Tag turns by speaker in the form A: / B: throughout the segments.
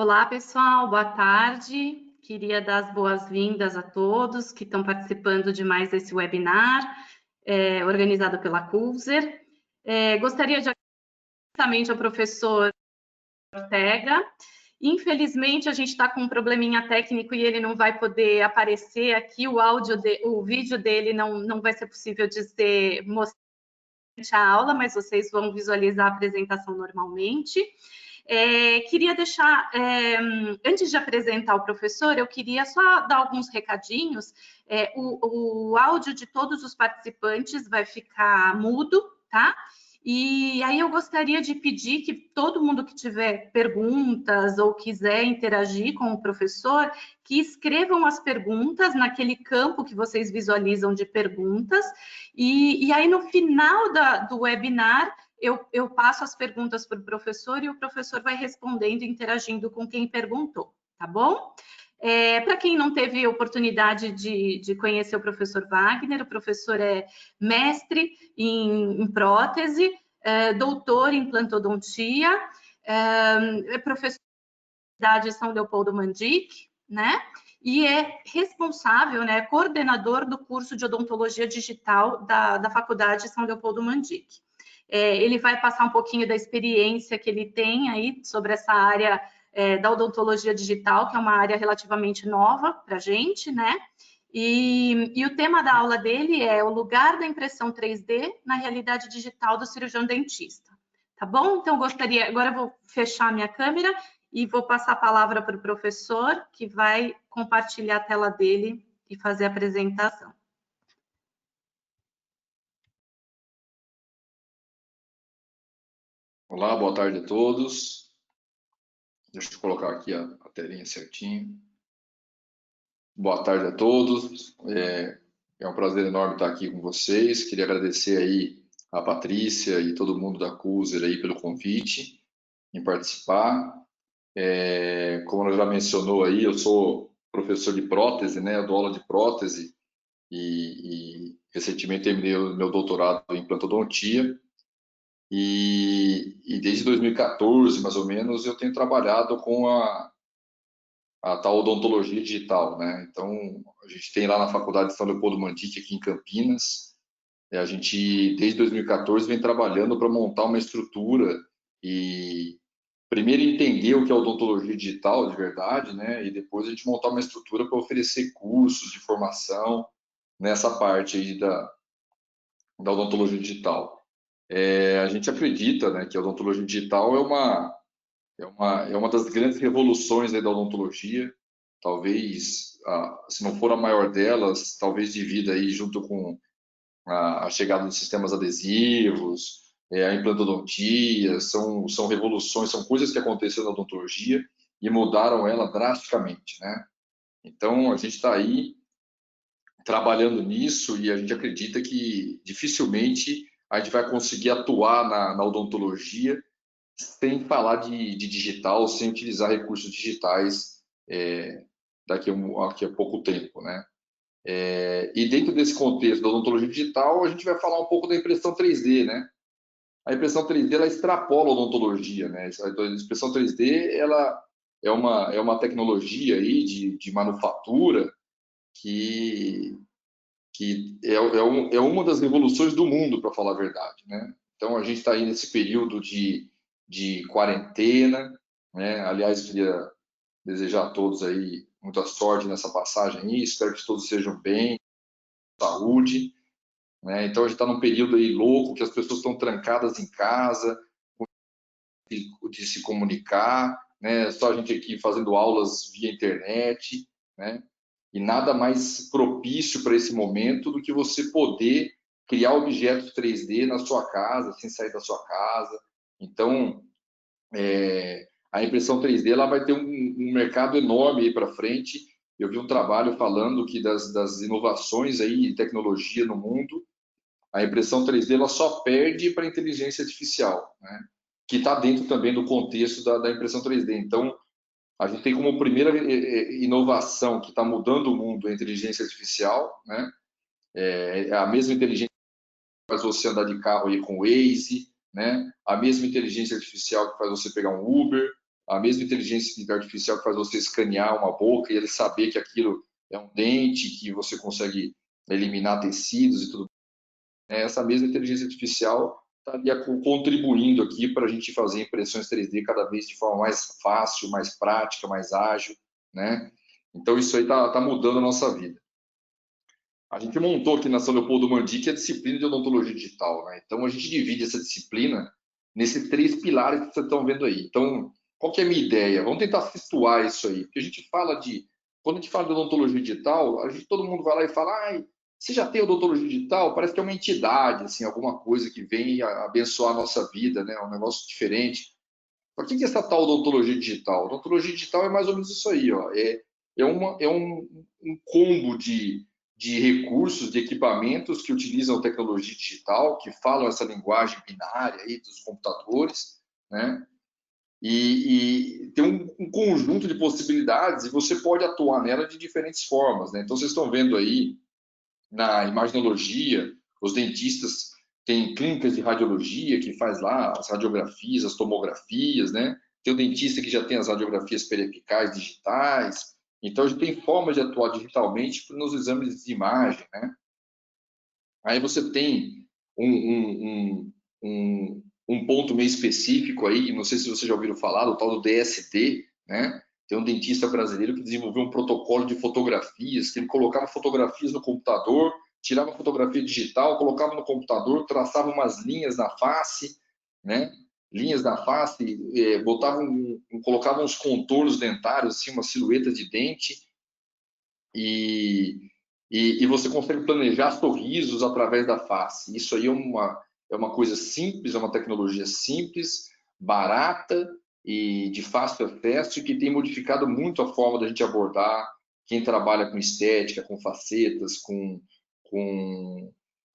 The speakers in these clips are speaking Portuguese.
A: Olá, pessoal, boa tarde. Queria dar as boas-vindas a todos que estão participando de mais esse webinar, organizado pela Coolzer. Gostaria de agradecer justamente ao professor Ortega. Infelizmente, a gente está com um probleminha técnico e ele não vai poder aparecer aqui, o vídeo dele não vai ser possível de ser mostrado durante a aula, mas vocês vão visualizar a apresentação normalmente. Queria deixar, antes de apresentar o professor, eu queria só dar alguns recadinhos. O áudio de todos os participantes vai ficar mudo, tá? E aí eu gostaria de pedir que todo mundo que tiver perguntas ou quiser interagir com o professor, que escrevam as perguntas naquele campo que vocês visualizam de perguntas, e aí no final do webinar, eu passo as perguntas para o professor e o professor vai respondendo, interagindo com quem perguntou, tá bom? Para quem não teve oportunidade de conhecer o professor Wagner, o professor é mestre em prótese, doutor em implantodontia, é professor da Universidade São Leopoldo Mandic, né? E é responsável, né, coordenador do curso de odontologia digital da Faculdade São Leopoldo Mandic. Ele vai passar um pouquinho da experiência que ele tem aí sobre essa área da odontologia digital, que é uma área relativamente nova para a gente, né? E o tema da aula dele é o lugar da impressão 3D na realidade digital do cirurgião dentista. Tá bom? Então, agora eu vou fechar minha câmera e vou passar a palavra para o professor, que vai compartilhar a tela dele e fazer a apresentação.
B: Olá, boa tarde a todos. Deixa eu colocar aqui a telinha certinho. Boa tarde a todos. É um prazer enorme estar aqui com vocês. Queria agradecer aí a Patrícia e todo mundo da Coolzer aí pelo convite em participar. Como ela já mencionou aí, eu sou professor de prótese, né? Eu dou aula de prótese e recentemente terminei o meu doutorado em implantodontia. E desde 2014, mais ou menos, eu tenho trabalhado com a tal odontologia digital, né? Então, a gente tem lá na Faculdade de São Leopoldo Mandic, aqui em Campinas, a gente, desde 2014, vem trabalhando para montar uma estrutura e primeiro entender o que é odontologia digital de verdade, né? E depois a gente montar uma estrutura para oferecer cursos de formação nessa parte aí da odontologia digital. A gente acredita, né, que a odontologia digital é uma das grandes revoluções aí da odontologia, talvez, se não for a maior delas, talvez devido aí junto com a chegada dos sistemas adesivos, a implantodontia, são revoluções, são coisas que aconteceram na odontologia e mudaram ela drasticamente, né? Então, a gente está aí trabalhando nisso e a gente acredita que dificilmente a gente vai conseguir atuar na odontologia sem falar de digital, sem utilizar recursos digitais daqui a pouco tempo, né? E dentro desse contexto da odontologia digital, a gente vai falar um pouco da impressão 3D, né? A impressão 3D, ela extrapola a odontologia, né? A impressão 3D, ela é uma tecnologia aí de manufatura que é uma das revoluções do mundo, para falar a verdade, né? Então, a gente está aí nesse período de quarentena, né? Aliás, queria desejar a todos aí muita sorte nessa passagem aí, espero que todos sejam bem, saúde, né? Então, a gente está num período aí louco, que as pessoas estão trancadas em casa, de se comunicar, né? Só a gente aqui fazendo aulas via internet, né? E nada mais propício para esse momento do que você poder criar objetos 3D na sua casa, sem sair da sua casa. Então, a impressão 3D ela vai ter um mercado enorme aí para frente. Eu vi um trabalho falando que das inovações aí de tecnologia no mundo, a impressão 3D ela só perde para a inteligência artificial, né? Que está dentro também do contexto da impressão 3D. Então, a gente tem como primeira inovação que está mudando o mundo a inteligência artificial, né? É a mesma inteligência que faz você andar de carro aí com o Waze, né? A mesma inteligência artificial que faz você pegar um Uber, a mesma inteligência artificial que faz você escanear uma boca e ele saber que aquilo é um dente, que você consegue eliminar tecidos e tudo. Essa mesma inteligência artificial estaria contribuindo aqui para a gente fazer impressões 3D cada vez de forma mais fácil, mais prática, mais ágil, né? Então isso aí tá mudando a nossa vida. A gente montou aqui na São Leopoldo Mandic a disciplina de odontologia digital, né? Então a gente divide essa disciplina nesses 3 pilares que vocês estão vendo aí. Então, qual que é a minha ideia? Vamos tentar situar isso aí, porque a gente fala quando a gente fala de odontologia digital, todo mundo vai lá e fala, você já tem odontologia digital? Parece que é uma entidade, assim, alguma coisa que vem abençoar a nossa vida, né? Um negócio diferente. O que é essa tal odontologia digital? Odontologia digital é mais ou menos isso aí, ó. É um combo de recursos, de equipamentos que utilizam tecnologia digital, que falam essa linguagem binária aí dos computadores, né? E tem um conjunto de possibilidades e você pode atuar nela de diferentes formas, né? Então, vocês estão vendo aí na imaginologia, os dentistas têm clínicas de radiologia que faz lá as radiografias, as tomografias, né? Tem o dentista que já tem as radiografias periapicais digitais. Então, a gente tem formas de atuar digitalmente nos exames de imagem, né? Aí você tem um ponto meio específico aí, não sei se vocês já ouviram falar, do tal do DST, né? Tem um dentista brasileiro que desenvolveu um protocolo de fotografias, que ele colocava fotografias no computador, tirava fotografia digital, colocava no computador, traçava umas linhas na face, né? Linhas na face, colocava uns contornos dentários, assim, uma silhueta de dente, e você consegue planejar sorrisos através da face. Isso aí é uma coisa simples, é uma tecnologia simples, barata e de fácil acesso e que tem modificado muito a forma da gente abordar quem trabalha com estética, com facetas, com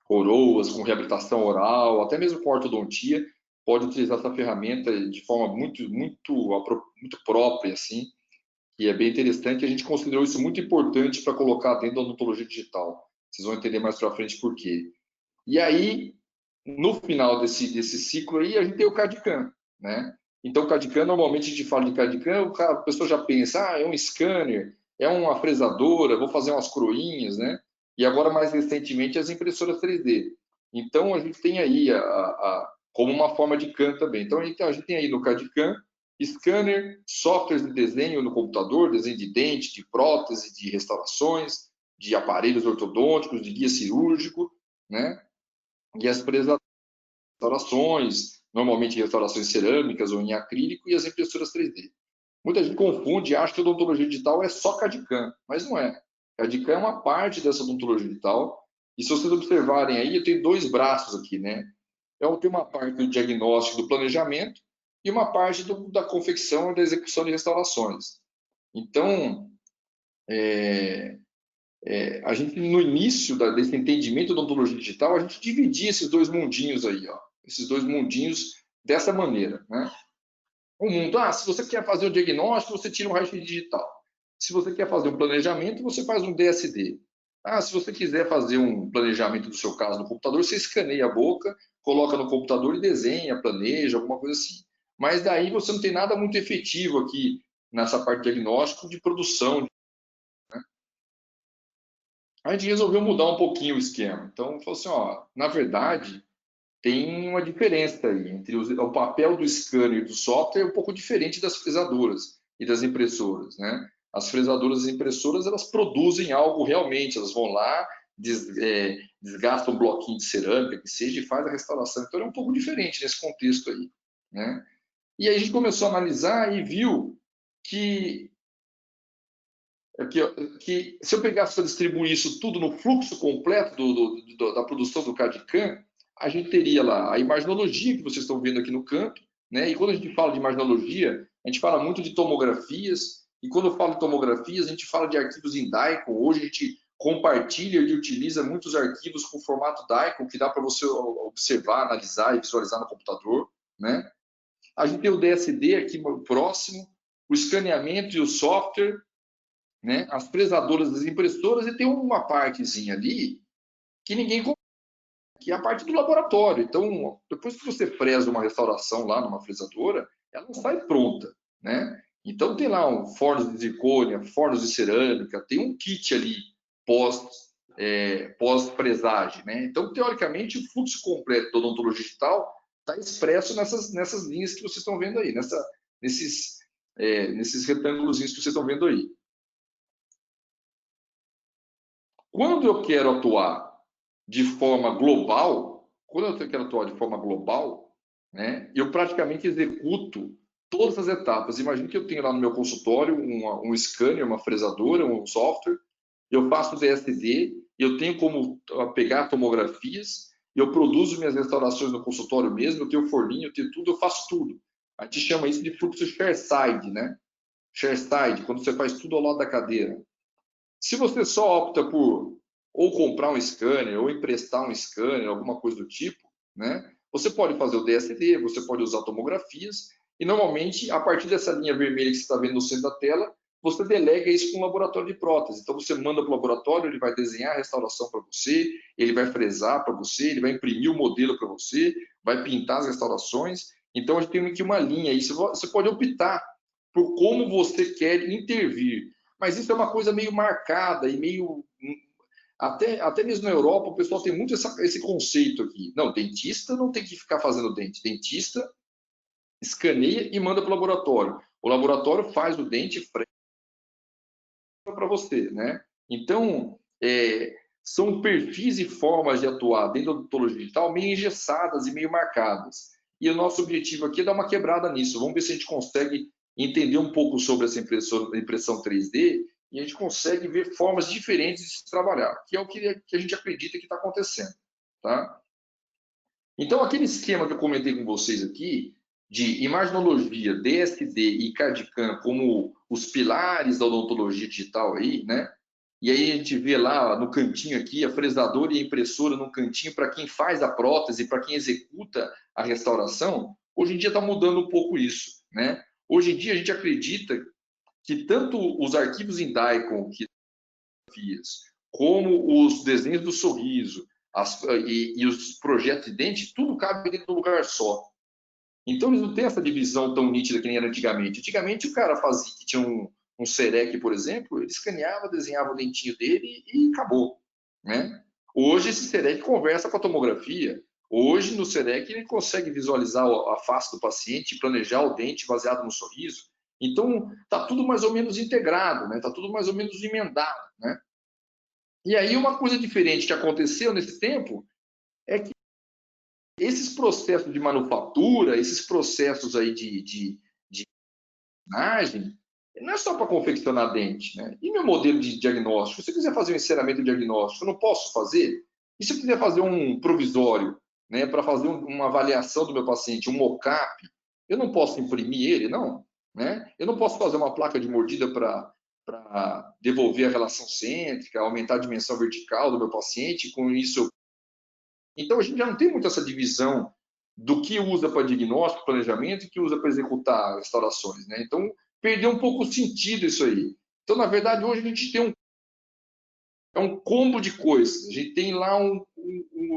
B: coroas, com reabilitação oral, até mesmo com ortodontia, pode utilizar essa ferramenta de forma muito própria, assim, que é bem interessante. A gente considerou isso muito importante para colocar dentro da odontologia digital. Vocês vão entender mais para frente por quê. E aí, no final desse ciclo aí, a gente tem o CAD/CAM, né? Então, o CAD/CAM, normalmente a gente fala de CAD/CAM, a pessoa já pensa, é um scanner, é uma fresadora, vou fazer umas coroinhas, né? E agora, mais recentemente, as impressoras 3D. Então, a gente tem aí como uma forma de CAM também. Então, a gente tem aí no CAD/CAM scanner, softwares de desenho no computador, desenho de dente, de prótese, de restaurações, de aparelhos ortodônticos, de guia cirúrgico, né? E as restaurações, normalmente restaurações cerâmicas ou em acrílico, e as impressoras 3D. Muita gente confunde e acha que a odontologia digital é só CAD/CAM, mas não é. CAD/CAM é uma parte dessa odontologia digital, e se vocês observarem aí, eu tenho 2 braços aqui, né? Então, tem uma parte do diagnóstico, do planejamento, e uma parte da confecção e da execução de restaurações. Então, a gente, no início desse entendimento da odontologia digital, a gente dividia esses 2 mundinhos aí, ó, esses 2 mundinhos dessa maneira, né? Um mundo, se você quer fazer o diagnóstico, você tira um raio-x digital. Se você quer fazer um planejamento, você faz um DSD. Se você quiser fazer um planejamento do seu caso no computador, você escaneia a boca, coloca no computador e desenha, planeja, alguma coisa assim. Mas daí você não tem nada muito efetivo aqui nessa parte de diagnóstico de produção, né? A gente resolveu mudar um pouquinho o esquema. Então, falou assim, na verdade, tem uma diferença aí entre o papel do scanner e do software é um pouco diferente das fresadoras e das impressoras, né? As fresadoras e impressoras, elas produzem algo realmente, elas vão lá, desgastam um bloquinho de cerâmica, que seja, e faz a restauração. Então, é um pouco diferente nesse contexto aí, né? E aí a gente começou a analisar e viu que se eu pegasse para distribuir isso tudo no fluxo completo da produção do CAD/CAM, a gente teria lá a imaginologia que vocês estão vendo aqui no canto, né? E quando a gente fala de imaginologia, a gente fala muito de tomografias, e quando eu falo de tomografias, a gente fala de arquivos em DICOM. Hoje a gente compartilha e utiliza muitos arquivos com formato DICOM, que dá para você observar, analisar e visualizar no computador, né? A gente tem o DSD aqui próximo, o escaneamento e o software, né? As fresadoras das impressoras, e tem uma partezinha ali que ninguém conhece, que é a parte do laboratório. Então, depois que você fresa uma restauração lá numa fresadora, ela não sai pronta, né? Então tem lá um fornos de zircônia, fornos de cerâmica, tem um kit ali pós-presagem, né? Então, teoricamente, o fluxo completo da odontologia digital está expresso nessas linhas que vocês estão vendo aí, nesses retângulos que vocês estão vendo aí. Quando eu quero atuar de forma global, né, eu praticamente executo todas as etapas. Imagine que eu tenho lá no meu consultório um scanner, uma fresadora, um software, eu faço DSD, eu tenho como pegar tomografias, eu produzo minhas restaurações no consultório mesmo, eu tenho forninho, eu tenho tudo, eu faço tudo. A gente chama isso de fluxo chairside, né? Chairside, quando você faz tudo ao lado da cadeira. Se você só opta por ou comprar um scanner, ou emprestar um scanner, alguma coisa do tipo, né? Você pode fazer o DSD, você pode usar tomografias, e normalmente, a partir dessa linha vermelha que você está vendo no centro da tela, você delega isso para um laboratório de prótese. Então, você manda para o laboratório, ele vai desenhar a restauração para você, ele vai fresar para você, ele vai imprimir o modelo para você, vai pintar as restaurações. Então, a gente tem aqui uma linha aí. Você pode optar por como você quer intervir. Mas isso é uma coisa meio marcada e meio... Até mesmo na Europa, o pessoal tem muito esse conceito aqui. Não, dentista não tem que ficar fazendo dente. Dentista escaneia e manda para o laboratório. O laboratório faz o dente para você, né? Então, são perfis e formas de atuar dentro da odontologia digital meio engessadas e meio marcadas. E o nosso objetivo aqui é dar uma quebrada nisso. Vamos ver se a gente consegue entender um pouco sobre essa impressão 3D e a gente consegue ver formas diferentes de se trabalhar, que é o que a gente acredita que está acontecendo, tá? Então, aquele esquema que eu comentei com vocês aqui, de imaginologia, DSD e CAD/CAM como os pilares da odontologia digital aí, né? E aí a gente vê lá no cantinho aqui a fresadora e a impressora no cantinho para quem faz a prótese, para quem executa a restauração. Hoje em dia está mudando um pouco isso, né? Hoje em dia a gente acredita que tanto os arquivos em Daikon, como os desenhos do sorriso e os projetos de dente, tudo cabe dentro de um lugar só. Então eles não têm essa divisão tão nítida que nem era antigamente. Antigamente o cara fazia, que tinha um Serec, por exemplo, ele escaneava, desenhava o dentinho dele e acabou, né? Hoje esse Serec conversa com a tomografia. Hoje no Serec ele consegue visualizar a face do paciente, planejar o dente baseado no sorriso. Então tá tudo mais ou menos integrado, né? Tá tudo mais ou menos emendado, né? E aí uma coisa diferente que aconteceu nesse tempo é que esses processos de manufatura, esses processos aí de imagem, não é só para confeccionar dente, né? E meu modelo de diagnóstico? Se eu quiser fazer um enceramento diagnóstico, eu não posso fazer? E se eu quiser fazer um provisório, né, para fazer uma avaliação do meu paciente, um mock-up, eu não posso imprimir ele, não, né? Eu não posso fazer uma placa de mordida para devolver a relação cêntrica, aumentar a dimensão vertical do meu paciente, com isso. Então a gente já não tem muito essa divisão do que usa para diagnóstico, planejamento e que usa para executar restaurações, né? Então perdeu um pouco o sentido isso aí. Então, na verdade, hoje a gente tem um combo de coisas. A gente tem lá o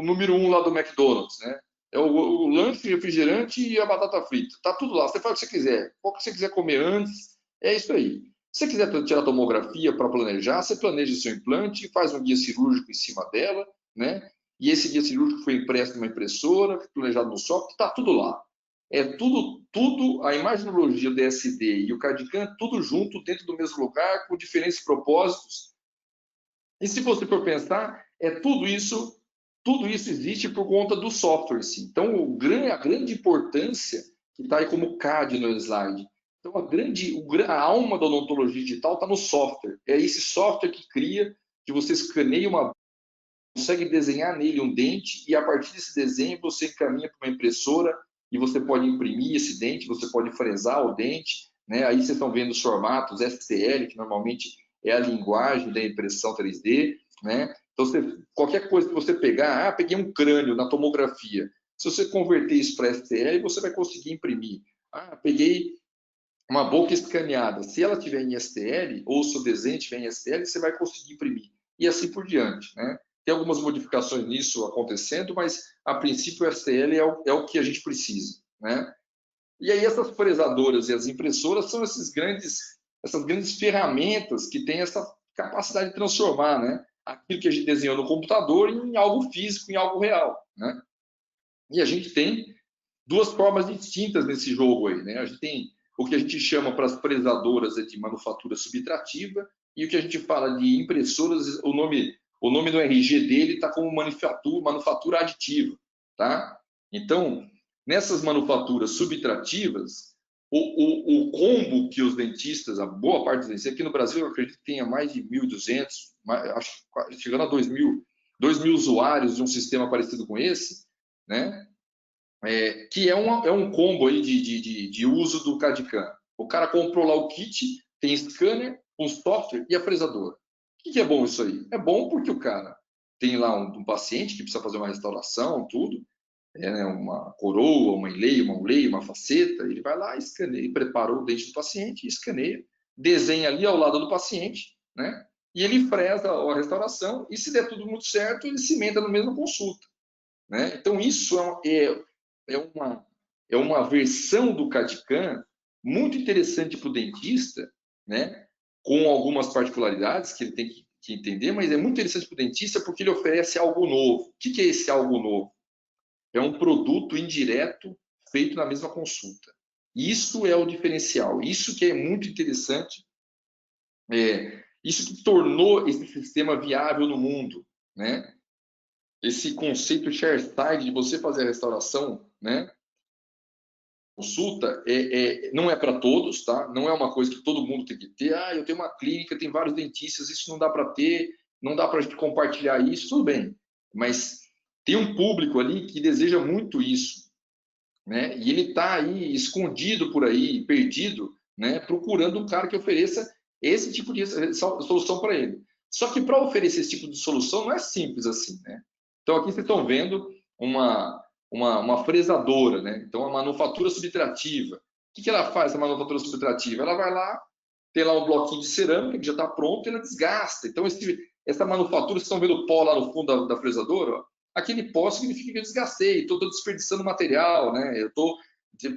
B: número 1 lá do McDonald's, né? É o lanche, refrigerante e a batata frita. Tá tudo lá. Você faz o que você quiser. Qual que você quiser comer antes, é isso aí. Se você quiser tirar tomografia para planejar, você planeja o seu implante, faz um guia cirúrgico em cima dela, né? E esse guia cirúrgico foi impresso numa impressora, planejado no software, está tudo lá. É tudo, a imaginologia, o DSD e o CAD/CAM, tudo junto, dentro do mesmo lugar, com diferentes propósitos. E se você for pensar, tudo isso existe por conta do software, sim. Então, a grande importância que está aí como CAD no slide. Então, a alma da odontologia digital está no software. É esse software que cria, que você escaneia consegue desenhar nele um dente e a partir desse desenho você encaminha para uma impressora e você pode imprimir esse dente, você pode fresar o dente, né? Aí vocês estão vendo os formatos STL, que normalmente é a linguagem da impressão 3D, né? Então, qualquer coisa que você pegar, peguei um crânio na tomografia, se você converter isso para STL, você vai conseguir imprimir. Peguei uma boca escaneada, se ela tiver em STL, ou se o desenho tiver em STL, você vai conseguir imprimir. E assim por diante, né? Tem algumas modificações nisso acontecendo, mas a princípio o STL é o que a gente precisa, né? E aí essas fresadoras e as impressoras são essas grandes ferramentas que têm essa capacidade de transformar, né, aquilo que a gente desenhou no computador em algo físico, em algo real, né? E a gente tem duas formas distintas nesse jogo aí, né? A gente tem o que a gente chama para as fresadoras de manufatura subtrativa e o que a gente fala de impressoras, o nome do RG dele está como manufatura aditiva, tá? Então, nessas manufaturas subtrativas, o combo que os dentistas, a boa parte dos dentistas, aqui no Brasil eu acredito que tenha mais de 1.200, acho, chegando a 2.000 usuários de um sistema parecido com esse, né? Que é um combo aí de uso do CAD/CAM. O cara comprou lá o kit, tem scanner, um software e a fresadora. O que é bom isso aí? É bom porque o cara tem lá um paciente que precisa fazer uma restauração, tudo, né, uma coroa, uma enleia, uma faceta, ele vai lá, escaneia, preparou o dente do paciente, escaneia, desenha ali ao lado do paciente, né? E ele fresa a restauração e se der tudo muito certo, ele cimenta na mesma consulta, né? Então isso é uma versão do CAD/CAM muito interessante para o dentista, né? Com algumas particularidades que ele tem que entender, mas é muito interessante para o dentista porque ele oferece algo novo. O que é esse algo novo? É um produto indireto feito na mesma consulta. Isso é o diferencial, isso que é muito interessante, isso que tornou esse sistema viável no mundo, né? Esse conceito chairside de você fazer a restauração, né? Consulta não é para todos, tá? Não é uma coisa que todo mundo tem que ter. Ah, eu tenho uma clínica, tem vários dentistas, isso não dá para ter, não dá para a gente compartilhar isso, tudo bem. Mas tem um público ali que deseja muito isso, né? E ele está aí escondido por aí, perdido, né? Procurando um cara que ofereça esse tipo de solução para ele. Só que para oferecer esse tipo de solução não é simples assim, né? Então aqui vocês estão vendo uma fresadora, né? Então a manufatura subtrativa. O que ela faz, a manufatura subtrativa? Ela vai lá, tem lá um bloquinho de cerâmica que já está pronto e ela desgasta. Então essa manufatura, vocês estão vendo o pó lá no fundo da fresadora, ó? Aquele pó significa que eu desgastei, estou desperdiçando material, né? Eu estou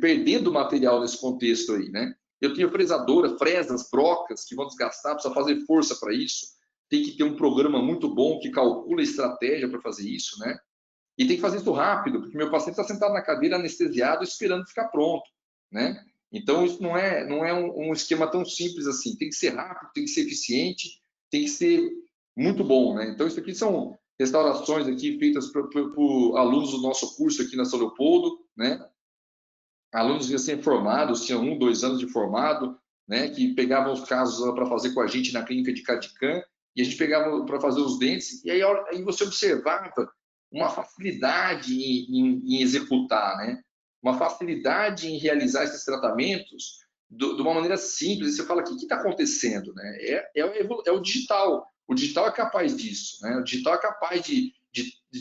B: perdendo material nesse contexto aí, né? Eu tenho fresadora, fresas, brocas que vão desgastar, precisa fazer força para isso. Tem que ter um programa muito bom que calcula a estratégia para fazer isso, né? E tem que fazer isso rápido, porque meu paciente está sentado na cadeira anestesiado esperando ficar pronto, né? Então isso não é um esquema tão simples assim. Tem que ser rápido, tem que ser eficiente, tem que ser muito bom, né? Então isso aqui são restaurações aqui feitas por alunos do nosso curso aqui na São Leopoldo, né? Alunos recém-formados, tinham 1, 2 anos de formado, né? Que pegavam os casos para fazer com a gente na clínica de CAD/CAM e a gente pegava para fazer os dentes e aí você observava uma facilidade em executar, né? Uma facilidade em realizar esses tratamentos de uma maneira simples. E você fala, o que está acontecendo, né? É o digital. O digital é capaz disso, né? O digital é capaz de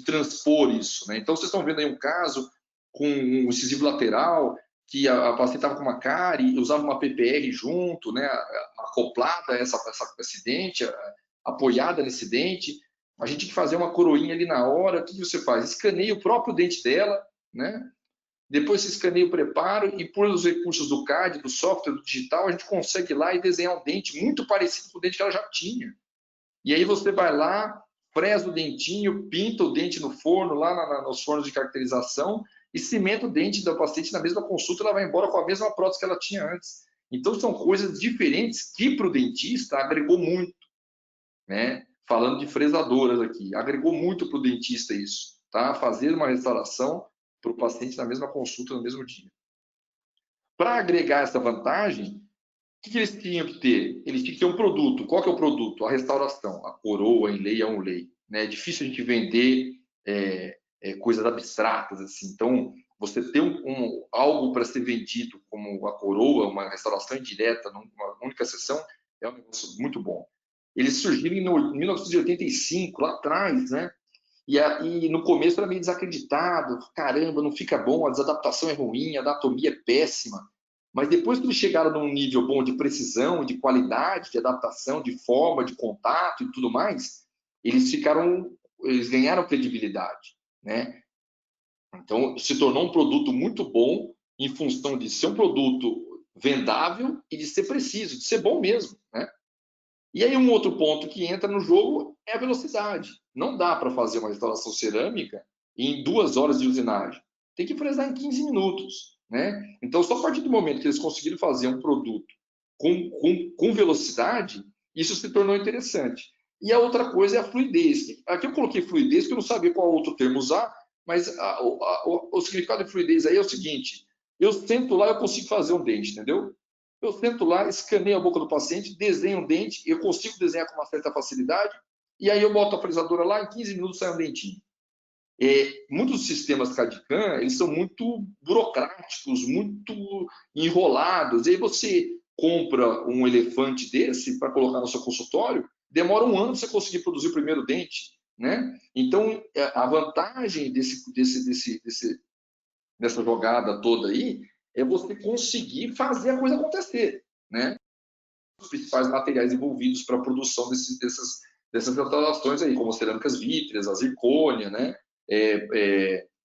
B: transpor isso, né? Então, vocês estão vendo aí um caso com um incisivo lateral, que a paciente estava com uma cárie e usava uma PPR junto, né? Acoplada a esse dente, apoiada nesse dente. A gente tem que fazer uma coroinha ali na hora. O que você faz? Escaneia o próprio dente dela, né? Depois você escaneia o preparo e por os recursos do CAD, do software, do digital, a gente consegue ir lá e desenhar um dente muito parecido com o dente que ela já tinha. E aí você vai lá, fresa o dentinho, pinta o dente no forno, lá nos fornos de caracterização e cimenta o dente da paciente na mesma consulta, ela vai embora com a mesma prótese que ela tinha antes. Então são coisas diferentes que para o dentista agregou muito, né? Falando de fresadoras aqui, agregou muito para o dentista isso, tá? Fazer uma restauração para o paciente na mesma consulta, no mesmo dia. Para agregar essa vantagem, o que eles tinham que ter? Eles tinham que ter um produto. Qual que é o produto? A restauração, a coroa, a enleia, a onlay. Né? É difícil a gente vender coisas abstratas assim. Então, você ter algo para ser vendido como a coroa, uma restauração indireta, numa única sessão, é um negócio muito bom. Eles surgiram em 1985, lá atrás, né? E no começo era meio desacreditado, caramba, não fica bom, a desadaptação é ruim, a anatomia é péssima. Mas depois que eles chegaram num nível bom de precisão, de qualidade, de adaptação, de forma, de contato e tudo mais, eles ganharam credibilidade, né? Então se tornou um produto muito bom em função de ser um produto vendável e de ser preciso, de ser bom mesmo, né? E aí um outro ponto que entra no jogo é a velocidade. Não dá para fazer uma instalação cerâmica em 2 horas de usinagem. Tem que fresar em 15 minutos, né? Então, só a partir do momento que eles conseguiram fazer um produto com velocidade, isso se tornou interessante. E a outra coisa é a fluidez. Aqui eu coloquei fluidez, porque eu não sabia qual outro termo usar, mas o significado de fluidez aí é o seguinte: eu sento lá, eu consigo fazer um dente, entendeu? Eu sento lá, escaneio a boca do paciente, desenho um dente, eu consigo desenhar com uma certa facilidade, e aí eu boto a fresadora lá, em 15 minutos sai um dentinho. Muitos sistemas CAD/CAM, eles são muito burocráticos, muito enrolados. E aí você compra um elefante desse para colocar no seu consultório, demora 1 ano para você conseguir produzir o primeiro dente, né? Então, a vantagem dessa jogada toda aí é você conseguir fazer a coisa acontecer, né? Os principais materiais envolvidos para a produção dessas instalações aí, como as cerâmicas vítreas, a zircônia, né?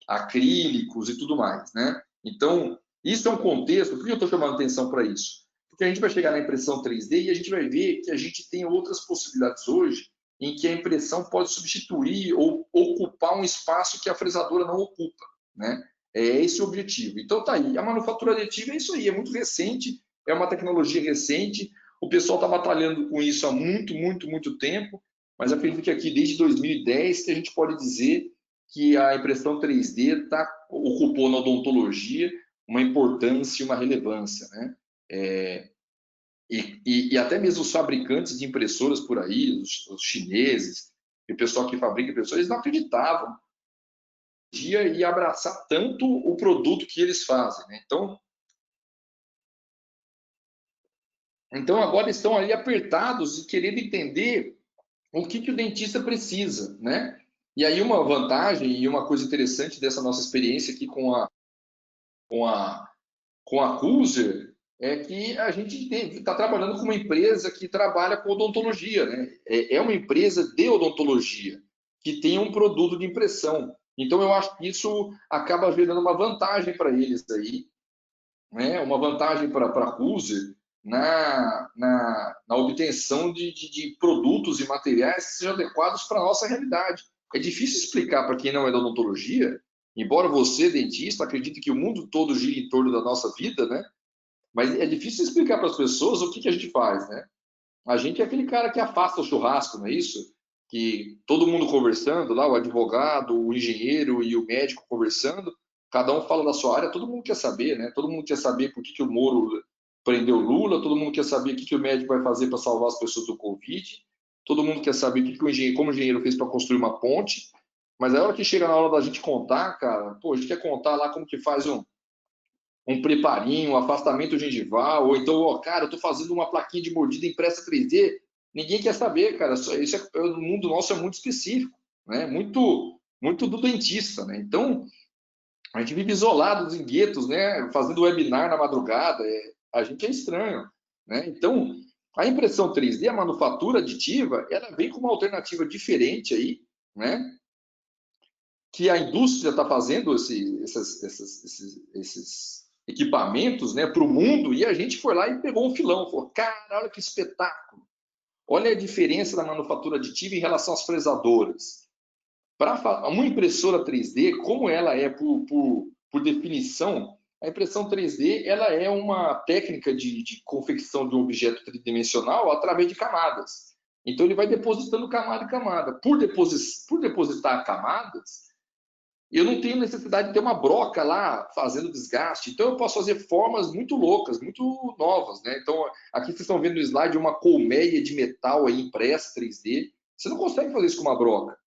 B: Acrílicos e tudo mais, né? Então, isso é um contexto. Por que eu estou chamando atenção para isso? Porque a gente vai chegar na impressão 3D e a gente vai ver que a gente tem outras possibilidades hoje em que a impressão pode substituir ou ocupar um espaço que a fresadora não ocupa, né? É esse o objetivo. Então, tá aí. A manufatura aditiva é isso aí, é muito recente, é uma tecnologia recente. O pessoal está batalhando com isso há muito tempo, mas acredito que aqui desde 2010 que a gente pode dizer que a impressão 3D ocupou na odontologia uma importância e uma relevância, né? E até mesmo os fabricantes de impressoras por aí, os chineses, e o pessoal que fabrica impressoras, eles não acreditavam e abraçar tanto o produto que eles fazem, né? Então agora estão ali apertados e querendo entender o que o dentista precisa, né? E aí uma vantagem e uma coisa interessante dessa nossa experiência aqui com a Cuser é que a gente está trabalhando com uma empresa que trabalha com odontologia, né? É uma empresa de odontologia que tem um produto de impressão. Então eu acho que isso acaba gerando uma vantagem para eles aí, né? Uma vantagem para a Cuser na obtenção de produtos e materiais que sejam adequados para a nossa realidade. É difícil explicar para quem não é da odontologia, embora você, dentista, acredite que o mundo todo gira em torno da nossa vida, né? Mas é difícil explicar para as pessoas o que a gente faz, né? A gente é aquele cara que afasta o churrasco, não é isso? Que todo mundo conversando lá, o advogado, o engenheiro e o médico conversando, cada um fala da sua área, todo mundo quer saber, né? Todo mundo quer saber por que o Moro prendeu Lula, todo mundo quer saber o que o médico vai fazer para salvar as pessoas do Covid, todo mundo quer saber o engenheiro, como o engenheiro fez para construir uma ponte, mas a hora que chega na hora da gente contar, cara, pô, a gente quer contar lá como que faz um preparinho, um afastamento gengival, ou então, ó, cara, eu tô fazendo uma plaquinha de mordida impressa 3D. Ninguém quer saber, cara. O mundo nosso é muito específico, né? Muito do dentista, né? Então, a gente vive isolado em guetos, né? Fazendo webinar na madrugada. A gente é estranho, né? Então, a impressão 3D, a manufatura aditiva, ela vem com uma alternativa diferente aí, né? Que a indústria está fazendo esses equipamentos, né, para o mundo, e a gente foi lá e pegou um filão, falou, cara, olha que espetáculo, olha a diferença da manufatura aditiva em relação às fresadoras. Para uma impressora 3D, como ela é por definição, a impressão 3D ela é uma técnica de confecção de um objeto tridimensional através de camadas. Então ele vai depositando camada em camada. Por depositar camadas, eu não tenho necessidade de ter uma broca lá fazendo desgaste. Então, eu posso fazer formas muito loucas, muito novas, né? Então, aqui vocês estão vendo no slide uma colmeia de metal aí impressa 3D. Você não consegue fazer isso com uma broca.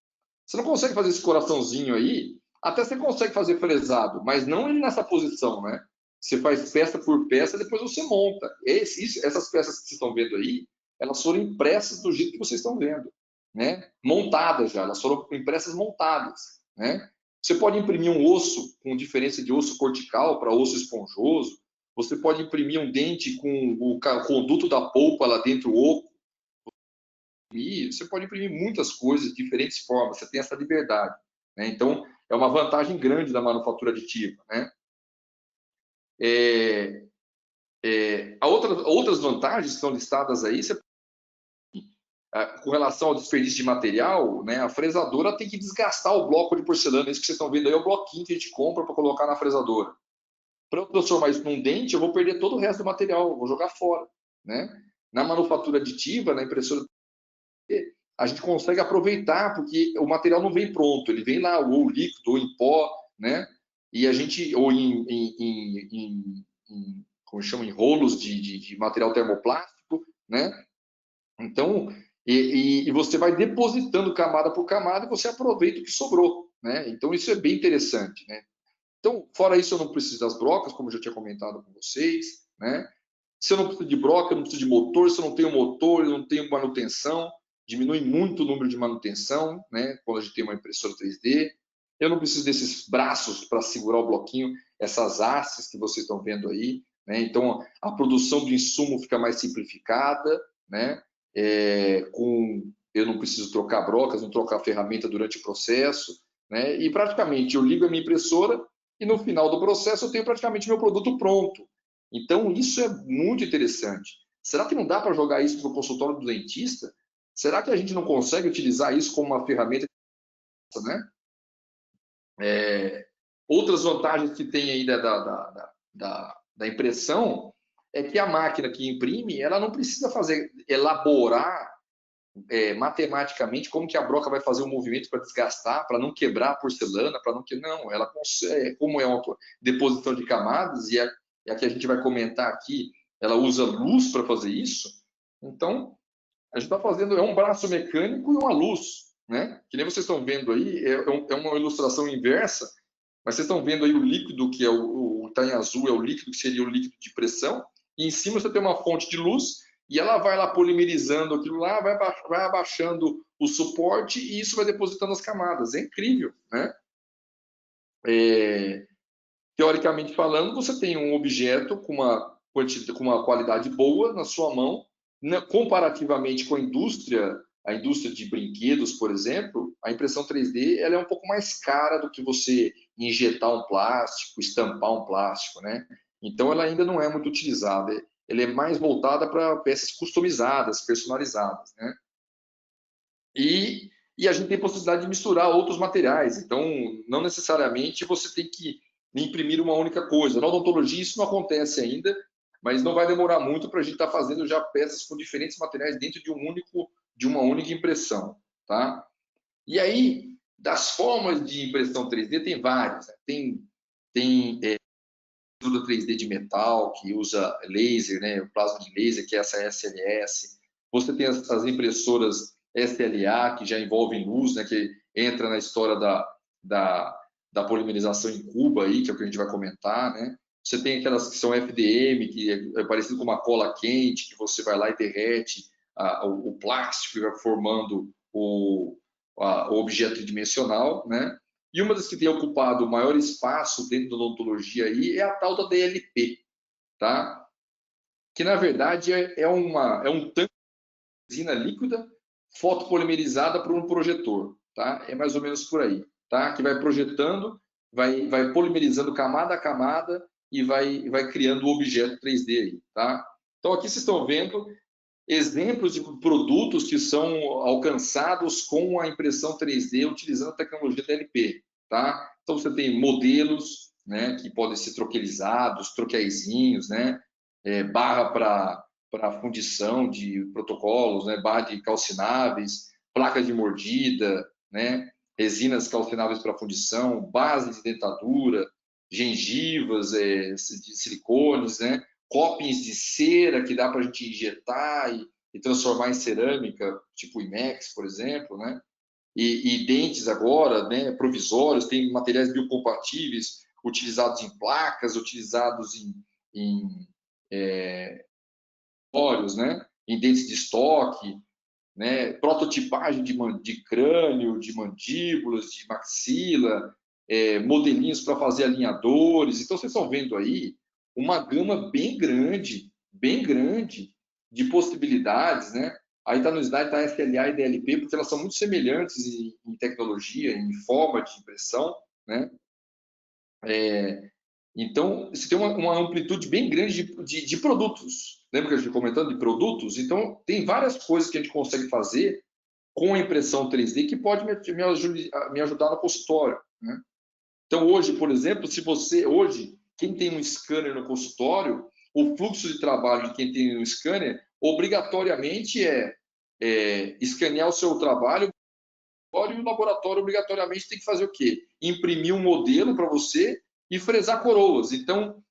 B: Você não consegue fazer esse coraçãozinho aí. Até você consegue fazer fresado, mas não ele nessa posição, né? Você faz peça por peça, depois você monta. Essas peças que vocês estão vendo aí, elas foram impressas do jeito que vocês estão vendo, né? Montadas já, elas foram impressas montadas, né? Você pode imprimir um osso com diferença de osso cortical para osso esponjoso. Você pode imprimir um dente com o conduto da polpa lá dentro oco. Você pode imprimir muitas coisas de diferentes formas. Você tem essa liberdade, né? Então, é uma vantagem grande da manufatura aditiva, né? Outras vantagens que estão listadas aí, com relação ao desperdício de material, né, a fresadora tem que desgastar o bloco de porcelana. Isso que vocês estão vendo aí é o bloquinho que a gente compra para colocar na fresadora. Para eu transformar isso num dente, eu vou perder todo o resto do material, eu vou jogar fora, né? Na manufatura aditiva, na impressora, a gente consegue aproveitar, porque o material não vem pronto, ele vem lá ou líquido ou em pó, né? E a gente, ou como chama, em rolos de material termoplástico, né? Então, e você vai depositando camada por camada e você aproveita o que sobrou, né? Então, isso é bem interessante, né? Então, fora isso, eu não preciso das brocas, como eu já tinha comentado com vocês, né? Se eu não preciso de broca, eu não preciso de motor. Se eu não tenho motor, eu não tenho manutenção. Diminui muito o número de manutenção, né? Quando a gente tem uma impressora 3D. Eu não preciso desses braços para segurar o bloquinho, essas hastes que vocês estão vendo aí, né? Então, a produção do insumo fica mais simplificada, né? Eu não preciso trocar brocas, não trocar ferramenta durante o processo, né? E praticamente eu ligo a minha impressora e no final do processo eu tenho praticamente meu produto pronto. Então, isso é muito interessante. Será que não dá para jogar isso para o consultório do dentista? Será que a gente não consegue utilizar isso como uma ferramenta, né? Outras vantagens que tem aí da impressão é que a máquina que imprime, ela não precisa elaborar matematicamente como que a broca vai fazer o movimento para desgastar, para não quebrar a porcelana, para não, ela consegue, como é uma deposição de camadas e a que a gente vai comentar aqui, ela usa luz para fazer isso. Então, a gente está fazendo um braço mecânico e uma luz, né? Que nem vocês estão vendo aí, é uma ilustração inversa, mas vocês estão vendo aí o líquido que tá em azul, é o líquido que seria o líquido de pressão, e em cima você tem uma fonte de luz e ela vai lá polimerizando aquilo lá, vai abaixando o suporte e isso vai depositando as camadas. É incrível, né? Teoricamente falando, você tem um objeto com uma qualidade boa na sua mão, né? Comparativamente com a indústria de brinquedos, por exemplo, a impressão 3D ela é um pouco mais cara do que você injetar um plástico, estampar um plástico, né? Então, ela ainda não é muito utilizada. Ela é mais voltada para peças customizadas, personalizadas, né? E a gente tem possibilidade de misturar outros materiais. Então, não necessariamente você tem que imprimir uma única coisa. Na odontologia isso não acontece ainda, mas não vai demorar muito para a gente estar fazendo já peças com diferentes materiais dentro de uma única impressão, tá? E aí, das formas de impressão 3D tem várias. Né? Tem 3D de metal, que usa laser, né? O plasma de laser, que é essa SLS. Você tem as impressoras SLA, que já envolvem luz, né? Que entra na história da polimerização em cuba, aí, que é o que a gente vai comentar, né? Você tem aquelas que são FDM, que é parecido com uma cola quente, que você vai lá e derrete o plástico e vai formando o objeto tridimensional, né? E uma das que tem ocupado o maior espaço dentro da odontologia aí é a tal da DLP, tá? Que na verdade é um tanque de resina líquida fotopolimerizada por um projetor, tá? É mais ou menos por aí, tá? Que vai projetando, vai polimerizando camada a camada e vai criando o objeto 3D aí, tá? Então aqui vocês estão vendo exemplos de produtos que são alcançados com a impressão 3D utilizando a tecnologia DLP, tá? Então você tem modelos, né, que podem ser troquelizados, troqueizinhos, né, barra para fundição de protocolos, né, barra de calcináveis, placas de mordida, né, resinas calcináveis para fundição, bases de dentadura, gengivas de silicones, né, copings de cera que dá para a gente injetar e transformar em cerâmica, tipo IMEX, por exemplo, né? E dentes agora, né, provisórios, tem materiais biocompatíveis utilizados em placas, utilizados em óleos, né? Em dentes de estoque, né? Prototipagem de crânio, de mandíbulas, de maxila, modelinhos para fazer alinhadores. Então, vocês estão vendo aí uma gama bem grande de possibilidades, né? Aí está no slide, está SLA e DLP, porque elas são muito semelhantes em tecnologia, em forma de impressão, né? Então, você tem uma amplitude bem grande de produtos. Lembra que a gente comentando de produtos? Então, tem várias coisas que a gente consegue fazer com a impressão 3D que pode me ajudar no consultório, né? Então, hoje, por exemplo, quem tem um scanner no consultório, o fluxo de trabalho de quem tem um scanner, obrigatoriamente escanear o seu trabalho, e o laboratório obrigatoriamente tem que fazer o quê? Imprimir um modelo para você e fresar coroas. Então,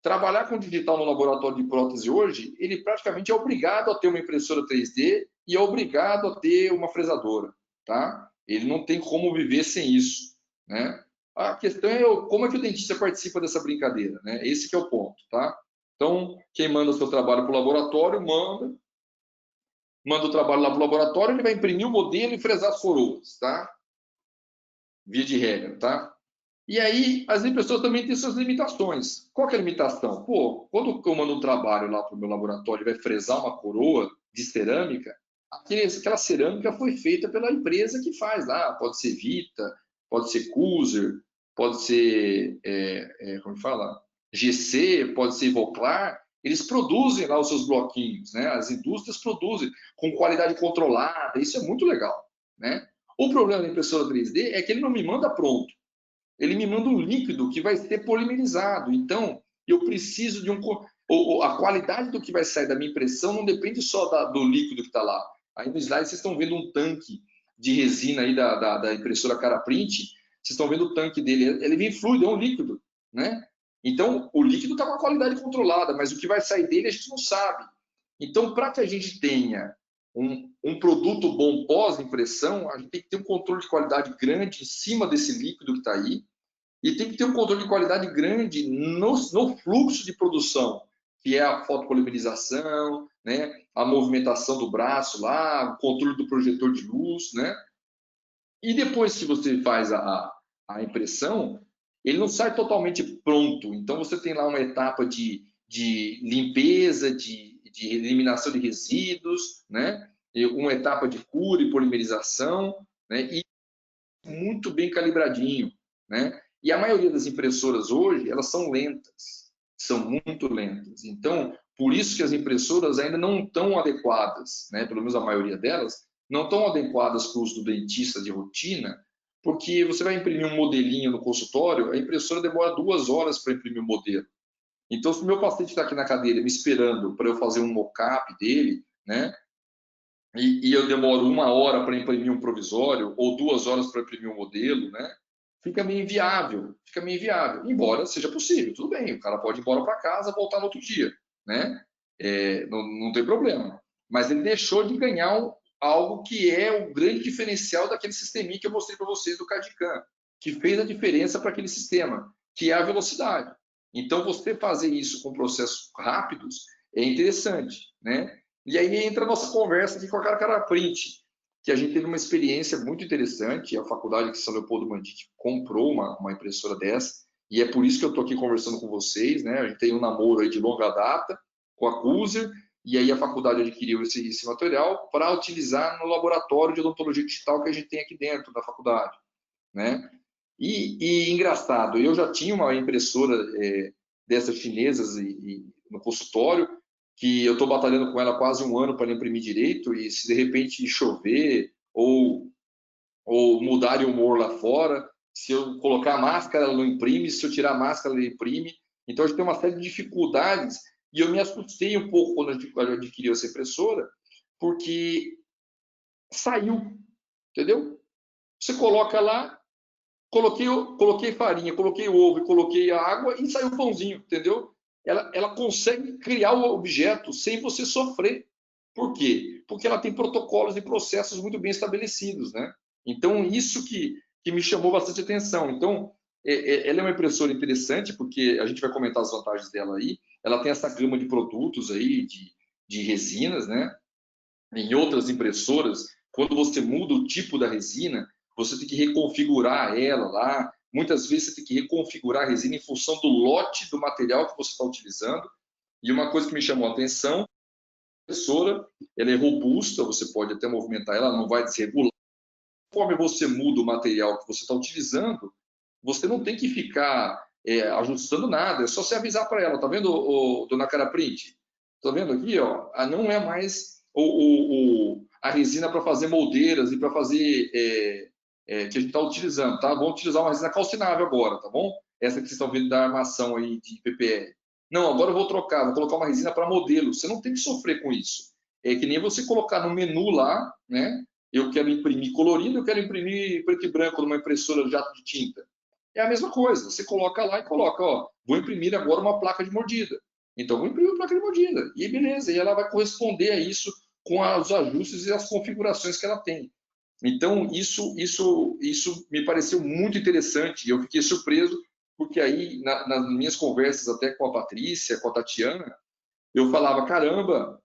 B: trabalhar com digital no laboratório de prótese hoje, ele praticamente é obrigado a ter uma impressora 3D e é obrigado a ter uma fresadora, tá? Ele não tem como viver sem isso, né? A questão é como é que o dentista participa dessa brincadeira, né? Esse que é o ponto, tá? Então, quem manda o seu trabalho para o laboratório, manda o trabalho lá para o laboratório, ele vai imprimir o modelo e fresar as coroas, tá? Via de regra, tá? E aí, as impressoras também têm suas limitações. Qual que é a limitação? Pô, quando eu mando um trabalho lá para o meu laboratório e vai fresar uma coroa de cerâmica, aquela cerâmica foi feita pela empresa que faz lá. Pode ser Vita, pode ser Cuser, pode ser, como fala? GC, pode ser Ivoclar. Eles produzem lá os seus bloquinhos, né? As indústrias produzem com qualidade controlada. Isso é muito legal, né? O problema da impressora 3D é que ele não me manda pronto. Ele me manda um líquido que vai ser polimerizado. Então, eu preciso de a qualidade do que vai sair da minha impressão não depende só do líquido que está lá. Aí no slide vocês estão vendo um tanque de resina aí da impressora Caraprint. Vocês estão vendo o tanque dele. Ele vem fluido, é um líquido, né? Então, o líquido está com a qualidade controlada, mas o que vai sair dele a gente não sabe. Então, para que a gente tenha um produto bom pós-impressão, a gente tem que ter um controle de qualidade grande em cima desse líquido que está aí e tem que ter um controle de qualidade grande no fluxo de produção, que é a fotopolimerização, né, a movimentação do braço lá, o controle do projetor de luz, né? E depois que você faz a impressão, ele não sai totalmente pronto. Então, você tem lá uma etapa de limpeza, de eliminação de resíduos, né? E uma etapa de cura e polimerização, né? E muito bem calibradinho, né? E a maioria das impressoras hoje, elas são lentas, são muito lentas. Então, por isso que as impressoras ainda não estão adequadas, né? Pelo menos a maioria delas, não estão adequadas para o uso do dentista de rotina, porque você vai imprimir um modelinho no consultório, a impressora demora 2 horas para imprimir o modelo. Então, se o meu paciente está aqui na cadeira me esperando para eu fazer um mock-up dele, né? E eu demoro 1 hora para imprimir um provisório ou 2 horas para imprimir um modelo, né? Fica meio inviável, embora seja possível, tudo bem, o cara pode ir embora para casa, voltar no outro dia, né? Não tem problema. Mas ele deixou de ganhar algo que é o grande diferencial daquele sisteminha que eu mostrei para vocês do CAD/CAM, que fez a diferença para aquele sistema, que é a velocidade. Então, você fazer isso com processos rápidos é interessante, né? E aí entra a nossa conversa aqui com a Caraprint, que a gente teve uma experiência muito interessante. A faculdade de São Leopoldo Mandic comprou uma impressora dessa, e é por isso que eu estou aqui conversando com vocês, né? A gente tem um namoro aí de longa data com a Cuser, e aí a faculdade adquiriu esse material para utilizar no laboratório de odontologia digital que a gente tem aqui dentro da faculdade, né? E engraçado, eu já tinha uma impressora dessas chinesas no consultório, que eu estou batalhando com ela há quase 1 ano para imprimir direito, e se de repente chover ou mudar de humor lá fora, se eu colocar a máscara, ela não imprime, se eu tirar a máscara, ela imprime. Então, a gente tem uma série de dificuldades, e eu me assustei um pouco quando eu adquiri essa impressora, porque saiu, entendeu? Você coloca lá, coloquei farinha, coloquei ovo, coloquei água e saiu o pãozinho, entendeu? Ela consegue criar o objeto sem você sofrer. Por quê? Porque ela tem protocolos e processos muito bem estabelecidos, né? Então, isso que me chamou bastante atenção. Então, ela é uma impressora interessante, porque a gente vai comentar as vantagens dela aí. Ela tem essa gama de produtos aí, de resinas, né? Em outras impressoras, quando você muda o tipo da resina, você tem que reconfigurar ela lá. Muitas vezes você tem que reconfigurar a resina em função do lote do material que você está utilizando. E uma coisa que me chamou a atenção, a impressora, ela é robusta, você pode até movimentar ela, não vai desregular. Conforme você muda o material que você está utilizando, você não tem que ficar ajustando nada, é só você avisar para ela, tá vendo, dona Cara Print? Tá vendo aqui, ó, não é mais a resina para fazer moldeiras e para fazer que a gente está utilizando, tá? Vamos utilizar uma resina calcinável agora, tá bom? Essa que vocês estão vendo da armação aí de PPR. Não, agora eu vou trocar, vou colocar uma resina para modelo. Você não tem que sofrer com isso. É que nem você colocar no menu lá, né? Eu quero imprimir colorido, eu quero imprimir preto e branco numa impressora jato de tinta. É a mesma coisa. Você coloca lá e coloca, ó, vou imprimir agora uma placa de mordida. Então, vou imprimir uma placa de mordida. E beleza, e ela vai corresponder a isso com os ajustes e as configurações que ela tem. Então, isso me pareceu muito interessante e eu fiquei surpreso, porque aí, nas minhas conversas até com a Patrícia, com a Tatiana, eu falava, caramba,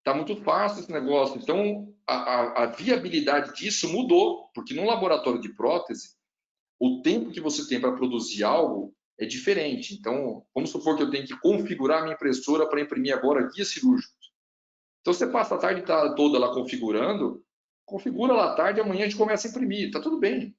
B: tá muito fácil esse negócio. Então, a viabilidade disso mudou, porque num laboratório de prótese, o tempo que você tem para produzir algo é diferente. Então, vamos supor que eu tenho que configurar a minha impressora para imprimir agora guias cirúrgicos. Então, você passa a tarde toda lá configurando, configura lá à tarde, amanhã a gente começa a imprimir, está tudo bem.